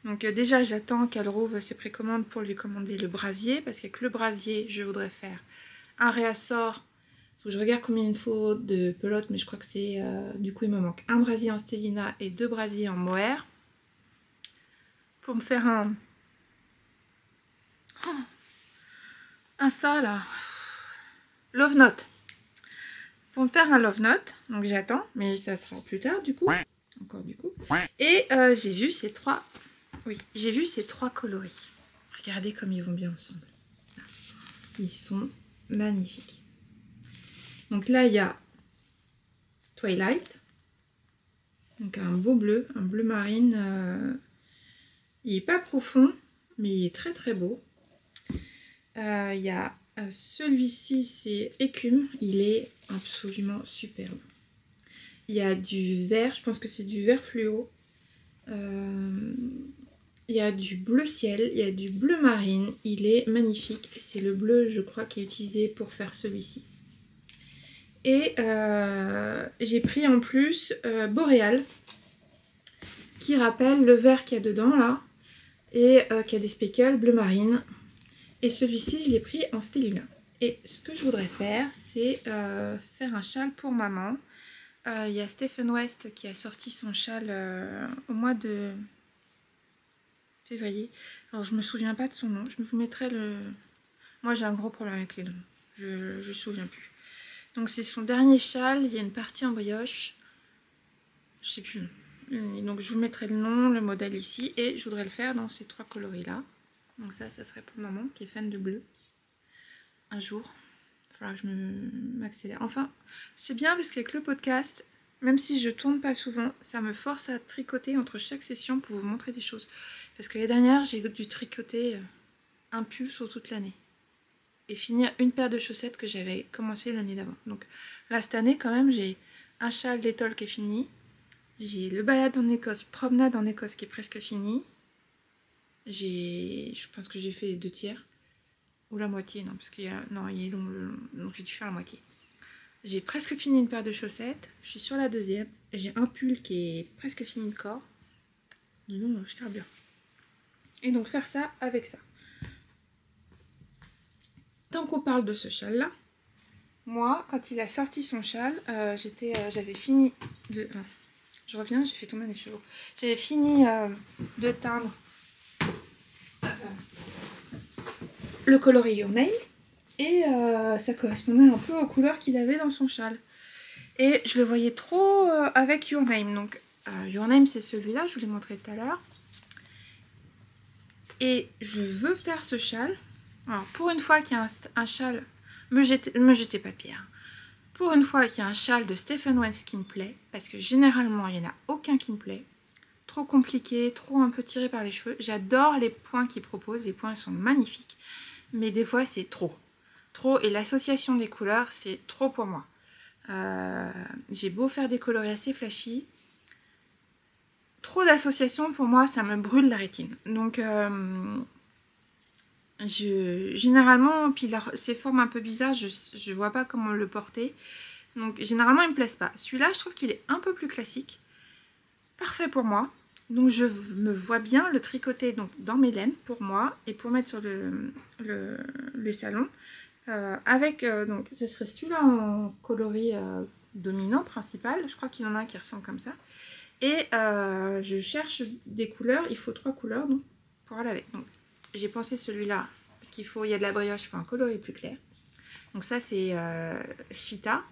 Donc déjà j'attends qu'elle rouvre ses précommandes pour lui commander le brasier parce qu'avec le brasier je voudrais faire un réassort. Faut que je regarde combien il me faut de pelotes, mais je crois que c'est du coup il me manque un brasier en Stellina et 2 brasiers en mohair pour me faire ça là, love note, pour me faire un love note. Donc j'attends, mais ça sera plus tard du coup, encore du coup. Et j'ai vu ces trois. Oui, j'ai vu ces 3 coloris. Regardez comme ils vont bien ensemble. Ils sont magnifiques. Donc là, il y a Twilight. Donc un beau bleu, un bleu marine. Il n'est pas profond, mais il est très beau. Il y a celui-ci, c'est écume. Il est absolument superbe. Il y a du vert, je pense que c'est du vert fluo. Il y a du bleu ciel, il y a du bleu marine, il est magnifique. C'est le bleu, je crois, qui est utilisé pour faire celui-ci. Et j'ai pris en plus Boréal, qui rappelle le vert qu'il y a dedans, là, et qui a des speckles bleu marine. Et celui-ci, je l'ai pris en Stellina. Et ce que je voudrais faire, c'est faire un châle pour maman. Il y a Stephen West qui a sorti son châle au mois de février. Alors je me souviens pas de son nom. Je vous mettrai le... Moi j'ai un gros problème avec les noms. Je me souviens plus. Donc c'est son dernier châle, il y a une partie en brioche. Je sais plus le nom. Et donc je vous mettrai le nom, le modèle ici. Et je voudrais le faire dans ces 3 coloris là. Donc ça serait pour maman qui est fan de bleu. Un jour, il faudra que je m'accélère. Enfin, c'est bien parce qu'avec le podcast, même si je tourne pas souvent, ça me force à tricoter entre chaque session pour vous montrer des choses. Parce que l'année dernière, j'ai dû tricoter un pull sur toute l'année. Et finir une paire de chaussettes que j'avais commencé l'année d'avant. Donc là, cette année, quand même, j'ai un châle d'étole qui est fini. J'ai le promenade en Écosse qui est presque fini. Je pense que j'ai fait les 2 tiers. Ou la moitié, non, parce qu'il y a... Non, il est long, donc j'ai dû faire la moitié. J'ai presque fini une paire de chaussettes. Je suis sur la deuxième. J'ai un pull qui est presque fini de corps. Dis donc, je carbure. Et donc faire ça avec ça. Tant qu'on parle de ce châle-là, moi, quand il a sorti son châle, j'avais fini de... je reviens, j'ai fait tomber mes cheveux. J'avais fini de teindre le coloris Your Name et ça correspondait un peu aux couleurs qu'il avait dans son châle. Et je le voyais trop avec Your Name. Donc Your Name, c'est celui-là, je vous l'ai montré tout à l'heure. Et je veux faire ce châle. Alors pour une fois qu'il y a un châle, me jetez pas de pierre. Pour une fois qu'il y a un châle de Stephen Wentz qui me plaît, parce que généralement il n'y en a aucun qui me plaît. Trop compliqué, trop un peu tiré par les cheveux. J'adore les points qu'il propose, les points sont magnifiques. Mais des fois c'est trop. Trop, et l'association des couleurs c'est trop pour moi. J'ai beau faire des coloris assez flashy. Trop d'associations pour moi ça me brûle la rétine. Donc généralement, puis ces formes un peu bizarres, je vois pas comment le porter. Donc généralement ils me plaisent pas. Celui-là je trouve qu'il est un peu plus classique. Parfait pour moi. Donc je me vois bien le tricoter donc, dans mes laines pour moi et pour mettre sur le salon. Donc ce serait celui-là en coloris dominant principal. Je crois qu'il y en a un qui ressemble comme ça. Et je cherche des couleurs. Il faut 3 couleurs donc, pour aller avec. Donc j'ai pensé celui-là parce qu'il y a de la brioche, il faut un coloris plus clair. Donc ça c'est Chita,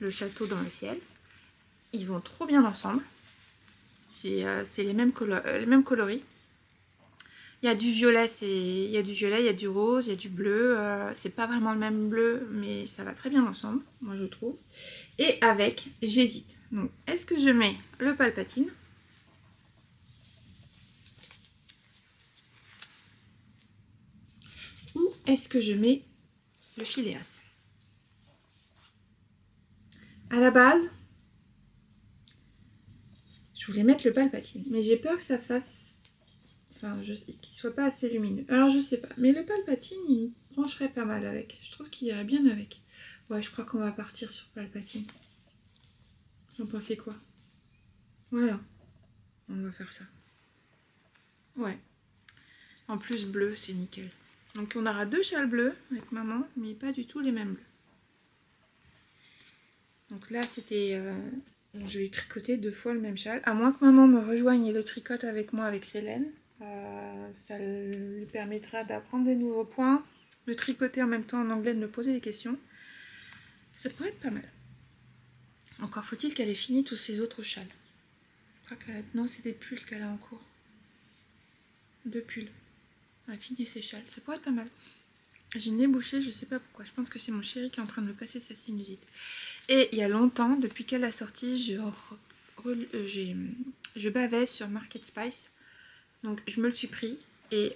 le château dans le ciel. Ils vont trop bien ensemble. C'est les mêmes coloris. Il y a du violet, il y a du rose, il y a du bleu. C'est pas vraiment le même bleu, mais ça va très bien ensemble, moi je trouve. Et avec, j'hésite. Donc, est-ce que je mets le Palpatine ? Ou est-ce que je mets le Phileas ? À la base, je voulais mettre le Palpatine, mais j'ai peur que ça fasse... Enfin, qu'il soit pas assez lumineux. Alors, je sais pas. Mais le Palpatine, il me brancherait pas mal avec. Je trouve qu'il irait bien avec. Ouais, je crois qu'on va partir sur Palpatine. J'en pensais quoi? Voilà. On va faire ça. Ouais. En plus, bleu, c'est nickel. Donc, on aura 2 châles bleus avec maman, mais pas du tout les mêmes bleus. Donc là, c'était... je vais tricoter 2 fois le même châle. À moins que maman me rejoigne et le tricote avec moi avec ses laines. Ça lui permettra d'apprendre des nouveaux points, de tricoter en même temps en anglais, de me poser des questions. Ça pourrait être pas mal. Encore faut-il qu'elle ait fini tous ses autres châles. Je crois qu'elle... Non, c'est des pulls qu'elle a en cours. 2 pulls. Elle a fini ses châles. Ça pourrait être pas mal. J'ai une nez bouchée, je sais pas pourquoi. Je pense que c'est mon chéri qui est en train de me passer sa sinusite. Et il y a longtemps, depuis qu'elle a sorti, je bavais sur Market Spice. Donc je me le suis pris. Et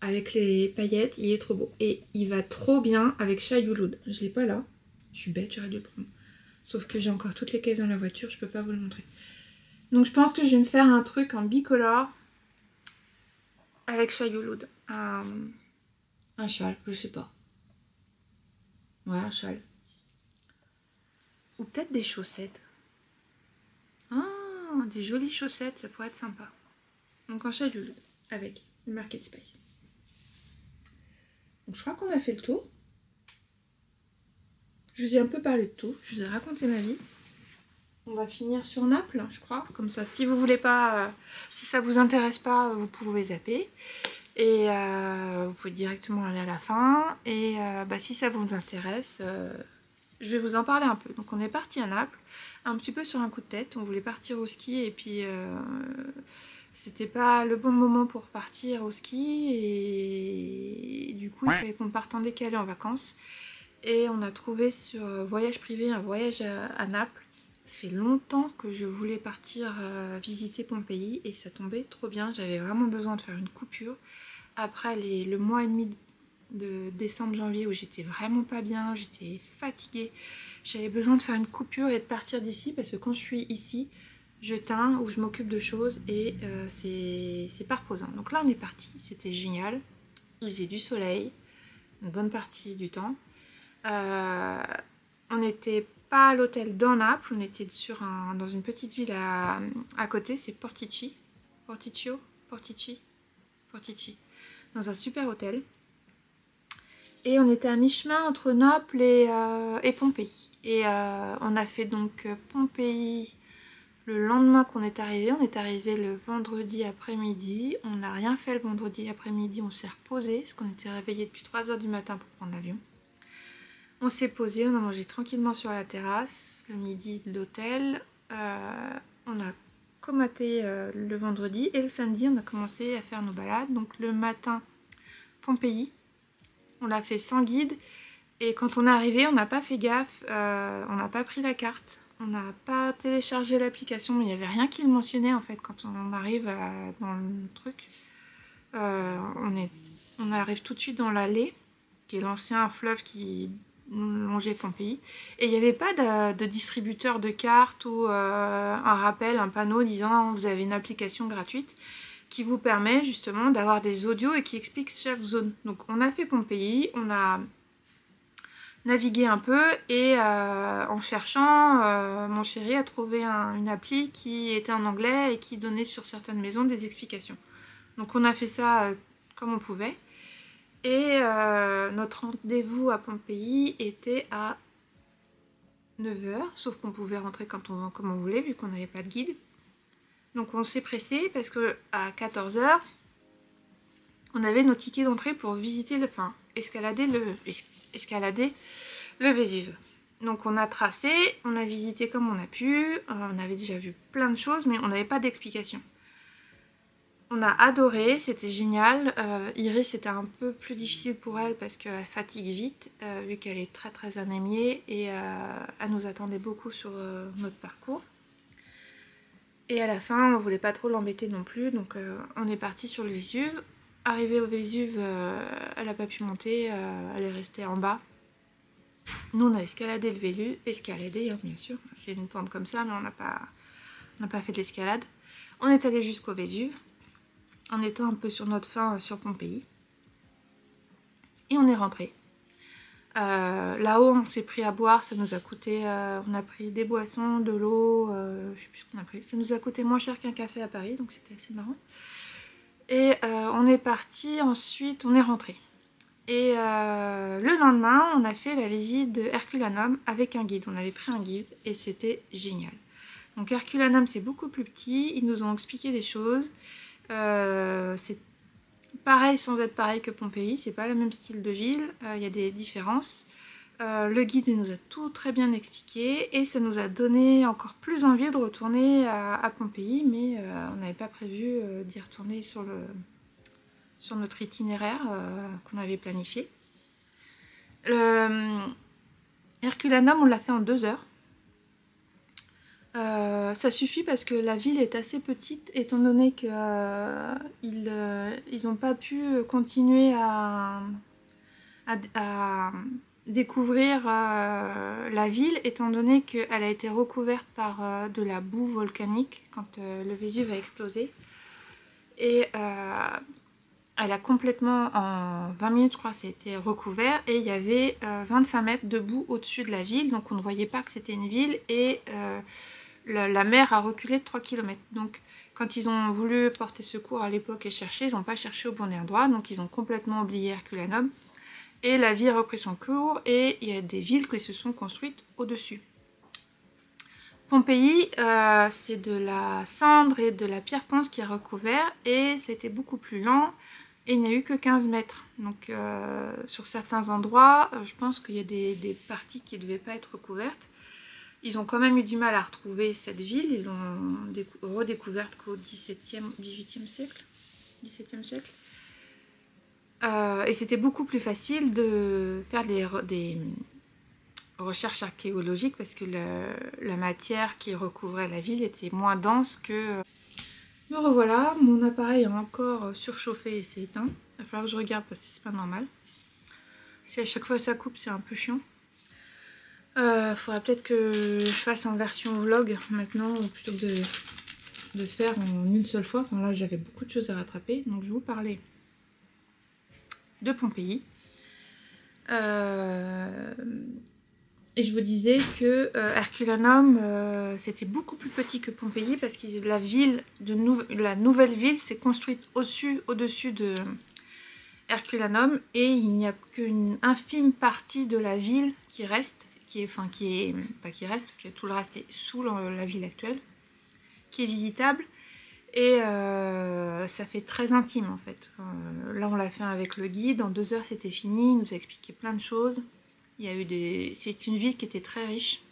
avec les paillettes, il est trop beau. Et il va trop bien avec Shai Hulud. Je l'ai pas là. Je suis bête, j'aurais dû le prendre. Sauf que j'ai encore toutes les caisses dans la voiture, je peux pas vous le montrer. Donc je pense que je vais me faire un truc en bicolore avec Shai Hulud. Un châle, je sais pas. Ouais, un châle. Ou peut-être des chaussettes. Ah, des jolies chaussettes, ça pourrait être sympa. Donc un Shai Hulud avec le Market Spice. Donc je crois qu'on a fait le tour. Je vous ai un peu parlé de tout, je vous ai raconté ma vie. On va finir sur Naples, je crois. Comme ça, si vous voulez pas, si ça vous intéresse pas, vous pouvez zapper. Et vous pouvez directement aller à la fin. Et si ça vous intéresse, je vais vous en parler un peu. Donc on est parti à Naples, un petit peu sur un coup de tête. On voulait partir au ski et puis c'était pas le bon moment pour partir au ski. Et du coup, il fallait qu'on parte en décalé en vacances. Et on a trouvé sur Voyage Privé un voyage à Naples. Ça fait longtemps que je voulais partir visiter Pompéi et ça tombait trop bien. J'avais vraiment besoin de faire une coupure. Après le mois et demi de décembre-janvier où j'étais vraiment pas bien, j'étais fatiguée. J'avais besoin de faire une coupure et de partir d'ici parce que quand je suis ici, je teins ou je m'occupe de choses et c'est pas reposant. Donc là on est parti, c'était génial. Il faisait du soleil, une bonne partie du temps. On n'était pas à l'hôtel dans Naples, on était dans une petite ville à côté, c'est Portici, dans un super hôtel. Et on était à mi-chemin entre Naples et Pompéi. Et on a fait donc Pompéi le lendemain qu'on est arrivé. On est arrivé le vendredi après-midi. On n'a rien fait le vendredi après-midi, on s'est reposé parce qu'on était réveillés depuis 3 h du matin pour prendre l'avion. On s'est posé, on a mangé tranquillement sur la terrasse le midi de l'hôtel. On a comaté le vendredi et le samedi on a commencé à faire nos balades. Donc le matin, Pompéi, on l'a fait sans guide et quand on est arrivé on n'a pas fait gaffe, on n'a pas pris la carte, on n'a pas téléchargé l'application, mais il n'y avait rien qui le mentionnait en fait quand on arrive dans le truc. On arrive tout de suite dans l'Allée, qui est l'ancien fleuve qui longeait Pompéi, et il n'y avait pas de distributeur de cartes ou un rappel, un panneau disant vous avez une application gratuite qui vous permet justement d'avoir des audios et qui explique chaque zone. Donc on a fait Pompéi, on a navigué un peu et en cherchant, mon chéri a trouvé une appli qui était en anglais et qui donnait sur certaines maisons des explications. Donc on a fait ça comme on pouvait. Et notre rendez-vous à Pompéi était à 9 h, sauf qu'on pouvait rentrer comme on voulait vu qu'on n'avait pas de guide. Donc on s'est pressé parce que à 14 h, on avait nos tickets d'entrée pour visiter escalader le Vésuve. Donc on a tracé, on a visité comme on a pu, on avait déjà vu plein de choses mais on n'avait pas d'explication. On a adoré, c'était génial. Iris, c'était un peu plus difficile pour elle parce qu'elle fatigue vite, vu qu'elle est très très anémiée et elle nous attendait beaucoup sur notre parcours. Et à la fin, on voulait pas trop l'embêter non plus, donc on est parti sur le Vésuve. Arrivée au Vésuve, elle n'a pas pu monter, elle est restée en bas. Nous, on a escaladé le Vésuve, bien sûr, c'est une pente comme ça, mais on n'a pas fait de l'escalade. On est allé jusqu'au Vésuve, en étant un peu sur notre faim sur Pompéi. Et on est rentré. Là-haut, on s'est pris à boire, ça nous a coûté... on a pris des boissons, de l'eau, je sais plus ce qu'on a pris. Ça nous a coûté moins cher qu'un café à Paris, donc c'était assez marrant. Et on est parti, ensuite on est rentré. Et le lendemain, on a fait la visite de Herculanum avec un guide. On avait pris un guide et c'était génial. Donc Herculanum, c'est beaucoup plus petit, ils nous ont expliqué des choses. C'est pareil sans être pareil que Pompéi, c'est pas le même style de ville, y a des différences. Le guide nous a tout très bien expliqué et ça nous a donné encore plus envie de retourner à Pompéi, mais on n'avait pas prévu d'y retourner sur notre itinéraire qu'on avait planifié. Herculanum, on l'a fait en 2 heures. Ça suffit parce que la ville est assez petite étant donné qu'ils n'ont pas pu continuer à découvrir la ville étant donné qu'elle a été recouverte par de la boue volcanique quand le Vésuve a explosé. Et elle a complètement, en 20 minutes je crois, ça a été recouvert et il y avait 25 mètres de boue au-dessus de la ville, donc on ne voyait pas que c'était une ville et la mer a reculé de 3 km. Donc quand ils ont voulu porter secours à l'époque et chercher, ils n'ont pas cherché au bon endroit, donc ils ont complètement oublié Herculanum. Et la vie a repris son cours et il y a des villes qui se sont construites au-dessus. Pompéi, c'est de la cendre et de la pierre ponce qui est recouvert et c'était beaucoup plus lent. et il n'y a eu que 15 mètres. Donc sur certains endroits, je pense qu'il y a des parties qui ne devaient pas être couvertes. Ils ont quand même eu du mal à retrouver cette ville, ils l'ont redécouverte qu'au XVIIIe siècle. Et c'était beaucoup plus facile de faire des recherches archéologiques parce que la matière qui recouvrait la ville était moins dense que... Me revoilà, mon appareil a encore surchauffé et s'est éteint. Il va falloir que je regarde parce que c'est pas normal. Si à chaque fois ça coupe, c'est un peu chiant. Faudrait peut-être que je fasse en version vlog maintenant plutôt que de faire en une seule fois. Enfin là j'avais beaucoup de choses à rattraper, donc je vais vous parler de Pompéi. Et je vous disais que Herculanum c'était beaucoup plus petit que Pompéi parce que la nouvelle ville s'est construite au-dessus de Herculanum et il n'y a qu'une infime partie de la ville qui reste. Pas qui reste parce que tout le reste est sous la ville actuelle, qui est visitable et ça fait très intime en fait. Là on l'a fait avec le guide, en 2 heures c'était fini, il nous a expliqué plein de choses. C'est une ville qui était très riche,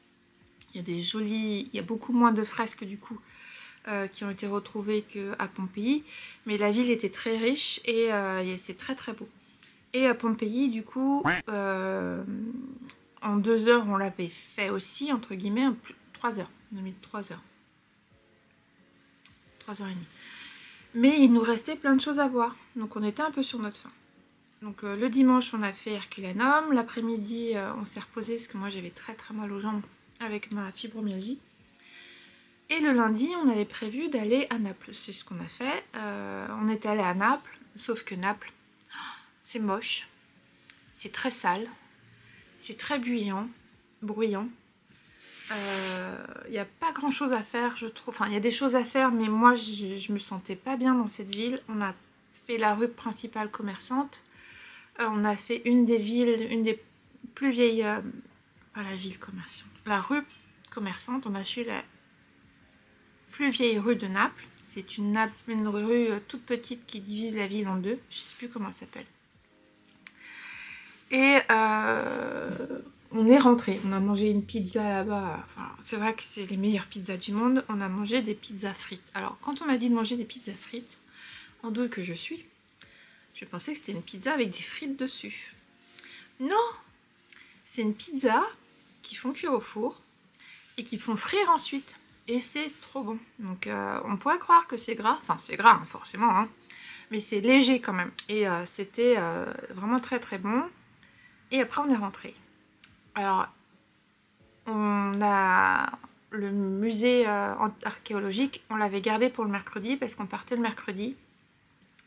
il y a beaucoup moins de fresques du coup qui ont été retrouvées qu'à Pompéi, mais la ville était très riche et c'est très très beau. Et à Pompéi du coup... en 2 heures, on l'avait fait aussi, entre guillemets, 3 heures. On a mis 3 heures. 3 heures et demie. Mais il nous restait plein de choses à voir. Donc on était un peu sur notre faim. Donc le dimanche, on a fait Herculanum. L'après-midi, on s'est reposé parce que moi j'avais très très mal aux jambes avec ma fibromyalgie. Et le lundi, on avait prévu d'aller à Naples. C'est ce qu'on a fait. On est allé à Naples, sauf que Naples, c'est moche. C'est très sale. C'est très bruyant. Il n'y a pas grand chose à faire, je trouve. Enfin, il y a des choses à faire, mais moi, je me sentais pas bien dans cette ville. On a fait la rue principale commerçante. On a fait une des plus vieilles... pas la ville commerçante. La rue commerçante, on a fait la plus vieille rue de Naples. C'est une rue toute petite qui divise la ville en deux. Je sais plus comment elle s'appelle. Et on est rentré, on a mangé une pizza là-bas, enfin, c'est vrai que c'est les meilleures pizzas du monde, on a mangé des pizzas frites. Alors quand on m'a dit de manger des pizzas frites, en douille que je suis, je pensais que c'était une pizza avec des frites dessus. Non, c'est une pizza qui font cuire au four et qui font frire ensuite. Et c'est trop bon. Donc on pourrait croire que c'est gras, enfin c'est gras hein, forcément, hein, mais c'est léger quand même. Et c'était vraiment très très bon. Et après on est rentré. Alors on a le musée archéologique, on l'avait gardé pour le mercredi parce qu'on partait le mercredi.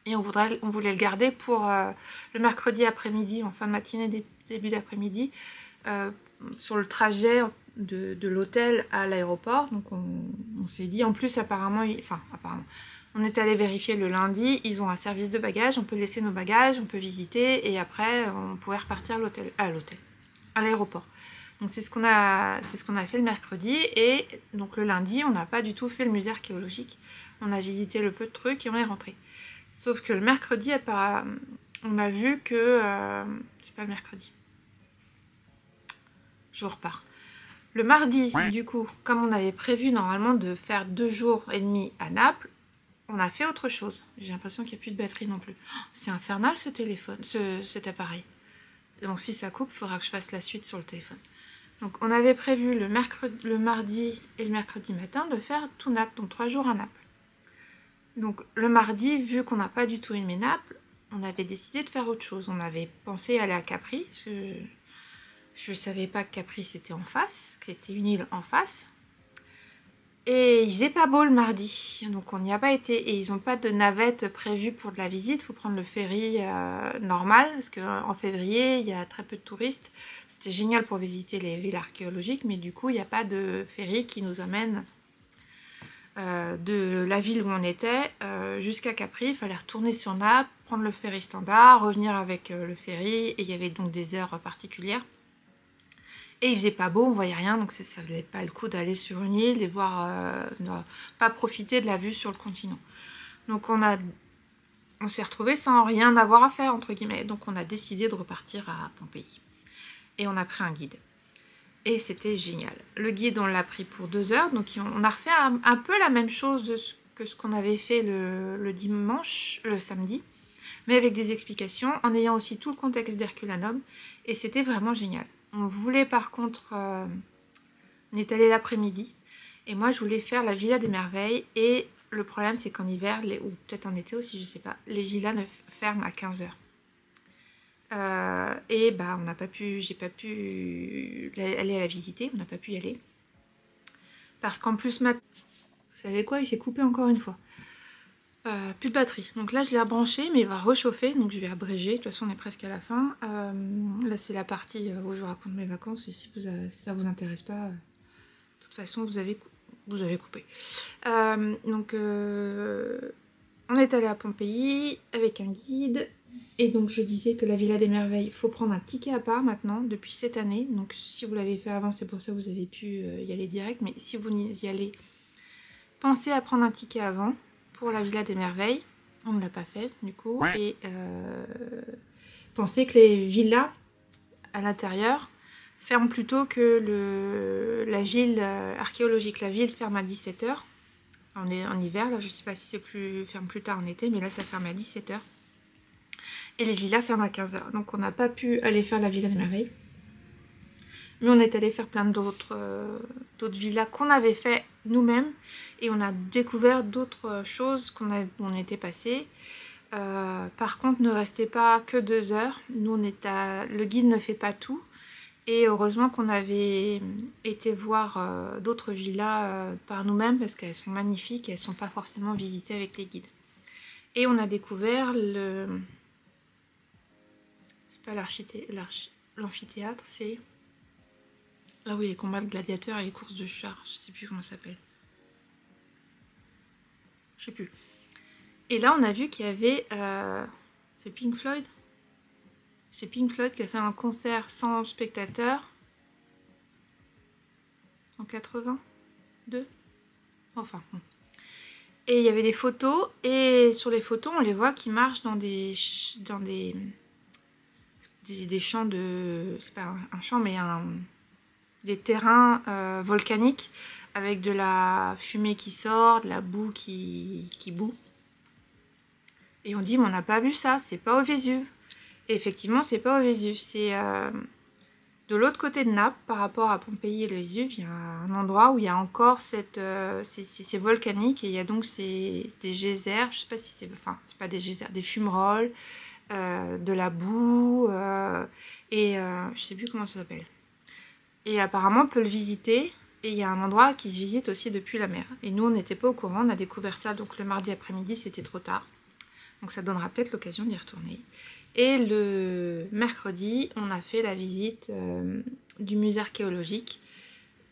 Et on voulait le garder pour le mercredi après-midi, en fin de matinée, début d'après-midi, sur le trajet de l'hôtel à l'aéroport. Donc on s'est dit, en plus apparemment, on est allé vérifier le lundi, ils ont un service de bagages, on peut laisser nos bagages, on peut visiter et après on pourrait repartir à l'aéroport. Donc c'est ce qu'on a fait le mercredi et donc le lundi on n'a pas du tout fait le musée archéologique, on a visité le peu de trucs et on est rentré. Sauf que le mercredi, on a vu que... c'est pas le mercredi. Je repars. Le mardi, du coup, comme on avait prévu normalement de faire 2 jours et demi à Naples, on a fait autre chose. J'ai l'impression qu'il n'y a plus de batterie non plus. Oh, c'est infernal ce téléphone, cet appareil. Donc si ça coupe, il faudra que je fasse la suite sur le téléphone. Donc on avait prévu le mardi et le mercredi matin de faire tout Naples, donc 3 jours à Naples. Donc le mardi, vu qu'on n'a pas du tout aimé Naples, on avait décidé de faire autre chose. On avait pensé aller à Capri, parce que je ne savais pas que Capri c'était en face, que c'était une île en face. Et il faisait pas beau le mardi, donc on n'y a pas été. Et ils n'ont pas de navette prévue pour de la visite, il faut prendre le ferry normal, parce qu'en février, il y a très peu de touristes. C'était génial pour visiter les villes archéologiques, mais du coup, il n'y a pas de ferry qui nous emmène de la ville où on était jusqu'à Capri. Il fallait retourner sur Naples, prendre le ferry standard, revenir avec le ferry, et il y avait donc des heures particulières. Et il faisait pas beau, on voyait rien, donc ça valait pas le coup d'aller sur une île et voir, pas profiter de la vue sur le continent. Donc on a on s'est retrouvés sans rien avoir à faire, entre guillemets. Donc on a décidé de repartir à Pompéi. Et on a pris un guide. Et c'était génial. Le guide, on l'a pris pour 2 heures. Donc on a refait un peu la même chose que ce qu'on avait fait le dimanche, le samedi. Mais avec des explications, en ayant aussi tout le contexte d'Herculanum. Et c'était vraiment génial. On voulait par contre... on est allé l'après-midi. Et moi, je voulais faire la Villa des Merveilles. Et le problème, c'est qu'en hiver, ou peut-être en été aussi, je sais pas, les villas ne ferment à 15 heures. Et bah, j'ai pas pu aller la visiter, on n'a pas pu y aller. Parce qu'en plus, vous savez quoi, il s'est coupé encore une fois. Plus de batterie. Donc là, je l'ai rebranché, mais il va réchauffer, donc je vais abréger. De toute façon, on est presque à la fin. Là, c'est la partie où je raconte mes vacances. Et si ça vous intéresse pas, de toute façon, vous avez coupé. Donc, on est allé à Pompéi avec un guide. Et donc je disais que la Villa des Merveilles, il faut prendre un ticket à part maintenant, depuis cette année. Donc si vous l'avez fait avant, c'est pour ça que vous avez pu y aller direct. Mais si vous y allez, pensez à prendre un ticket avant pour la Villa des Merveilles. On ne l'a pas fait du coup. Et pensez que les villas à l'intérieur ferment plus tôt que la ville archéologique. La ville ferme à 17 h. On est en hiver, là je ne sais pas si c'est ferme plus tard en été, mais là ça ferme à 17 h. Et les villas ferment à 15 h. Donc on n'a pas pu aller faire la Villa des Merveilles. Mais on est allé faire plein d'autres villas qu'on avait fait nous-mêmes. Et on a découvert d'autres choses on était passé. Par contre, ne restez pas que 2 heures. Nous, le guide ne fait pas tout. Et heureusement qu'on avait été voir d'autres villas par nous-mêmes parce qu'elles sont magnifiques et elles ne sont pas forcément visitées avec les guides. Et on a découvert pas l'amphithéâtre, c'est là où il y a les combats de gladiateurs et les courses de chars, je sais plus comment ça s'appelle, je sais plus. Et là on a vu qu'il y avait c'est Pink Floyd qui a fait un concert sans spectateurs en 82, enfin bon. Et il y avait des photos, et sur les photos on les voit qui marchent dans des champs de... c'est pas un champ, mais des terrains volcaniques avec de la fumée qui sort, de la boue qui bout. Et on dit, mais on n'a pas vu ça, c'est pas au Vésuve. Et effectivement, c'est pas au Vésuve, c'est de l'autre côté de Naples, par rapport à Pompéi et le Vésuve, il y a un endroit où il y a encore c'est volcanique, et il y a donc des geysers, je sais pas si c'est... enfin, c'est pas des geysers, des fumerolles, de la boue, je sais plus comment ça s'appelle. Et apparemment on peut le visiter, et il y a un endroit qui se visite aussi depuis la mer. Et nous on n'était pas au courant, on a découvert ça donc le mardi après-midi, c'était trop tard. Donc ça donnera peut-être l'occasion d'y retourner. Et le mercredi, on a fait la visite du musée archéologique.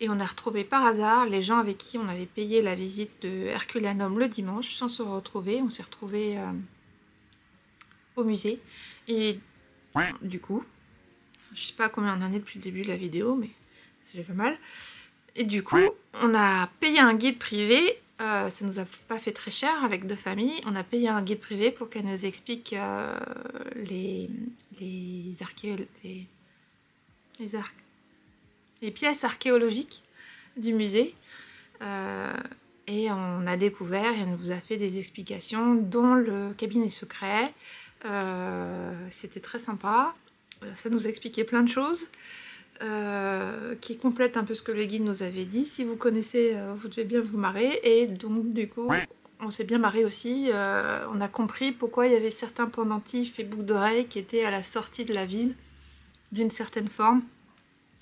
Et on a retrouvé par hasard les gens avec qui on avait payé la visite de Herculanum le dimanche, sans se retrouver. On s'est retrouvés au musée. Et du coup, je sais pas combien on en est depuis le début de la vidéo, mais c'est pas mal. Et du coup, on a payé un guide privé. Ça nous a pas fait très cher avec 2 familles. On a payé un guide privé pour qu'elle nous explique les pièces archéologiques du musée. Et on a découvert, elle nous a fait des explications, dont le cabinet secret. C'était très sympa. Ça nous a expliqué plein de choses. Qui complète un peu ce que le guide nous avait dit. Si vous connaissez, vous devez bien vous marrer. Et donc du coup, on s'est bien marré aussi. On a compris pourquoi il y avait certains pendentifs et boucles d'oreilles qui étaient à la sortie de la ville, d'une certaine forme,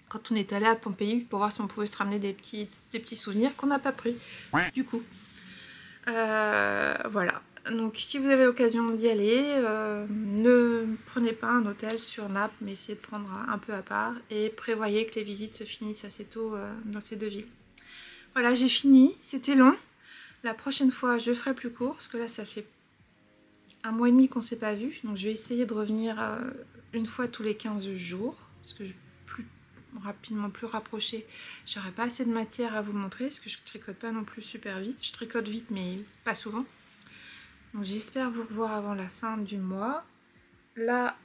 quand on est allé à Pompéi, pour voir si on pouvait se ramener des petits souvenirs qu'on n'a pas pris, du coup. Voilà. Donc si vous avez l'occasion d'y aller, ne prenez pas un hôtel sur Naples, mais essayez de prendre un peu à part et prévoyez que les visites se finissent assez tôt dans ces 2 villes. Voilà, j'ai fini, c'était long. La prochaine fois, je ferai plus court, parce que là, ça fait 1 mois et demi qu'on ne s'est pas vu. Donc je vais essayer de revenir une fois tous les 15 jours, parce que plus rapproché, j'aurai pas assez de matière à vous montrer, parce que je tricote pas non plus super vite. Je tricote vite, mais pas souvent. Donc j'espère vous revoir avant la fin du mois. Là,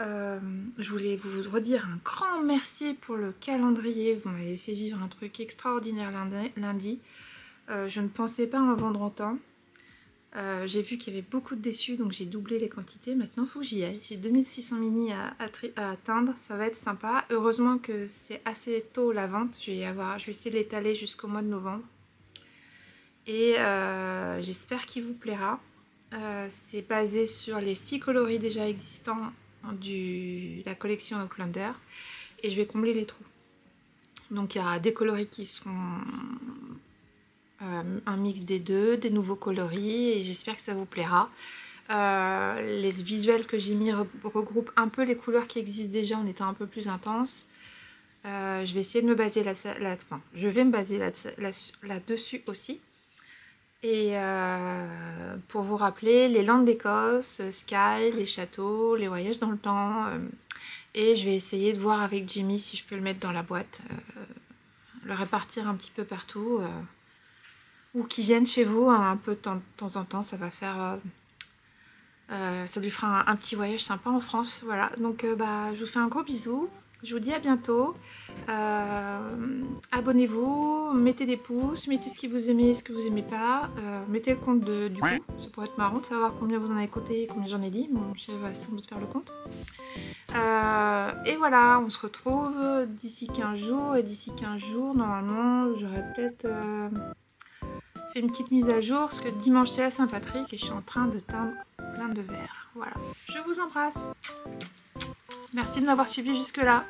je voulais vous redire un grand merci pour le calendrier. Vous m'avez fait vivre un truc extraordinaire lundi. Je ne pensais pas en vendre autant. J'ai vu qu'il y avait beaucoup de déçus, donc j'ai doublé les quantités. Maintenant, il faut que j'y aille. J'ai 2600 mini à atteindre, ça va être sympa. Heureusement que c'est assez tôt la vente. Je vais essayer de l'étaler jusqu'au mois de novembre. Et j'espère qu'il vous plaira. C'est basé sur les 6 coloris déjà existants de la collection Outlander. Et je vais combler les trous. Donc il y aura des coloris qui seront un mix des deux, des nouveaux coloris, et j'espère que ça vous plaira. Les visuels que j'ai mis regroupent un peu les couleurs qui existent déjà en étant un peu plus intenses. Je vais essayer de me baser là-dessus aussi. Et pour vous rappeler, les landes d'Écosse, Skye, les châteaux, les voyages dans le temps. Et je vais essayer de voir avec Jimmy si je peux le mettre dans la boîte. Le répartir un petit peu partout. Ou qu'ils viennent chez vous un peu de temps en temps. Ça va faire... ça lui fera un petit voyage sympa en France. Voilà, donc je vous fais un gros bisou. Je vous dis à bientôt. Abonnez-vous, mettez des pouces, mettez ce que vous aimez, ce que vous aimez pas. Mettez le compte du coup, ça pourrait être marrant de savoir combien vous en avez écouté et combien j'en ai dit. Mon chef va sans doute faire le compte. Et voilà, on se retrouve d'ici 15 jours. Et d'ici 15 jours, normalement, j'aurais peut-être fait une petite mise à jour. Parce que dimanche c'est la Saint-Patrick et je suis en train de teindre plein de verres. Voilà, je vous embrasse. Merci de m'avoir suivi jusque là.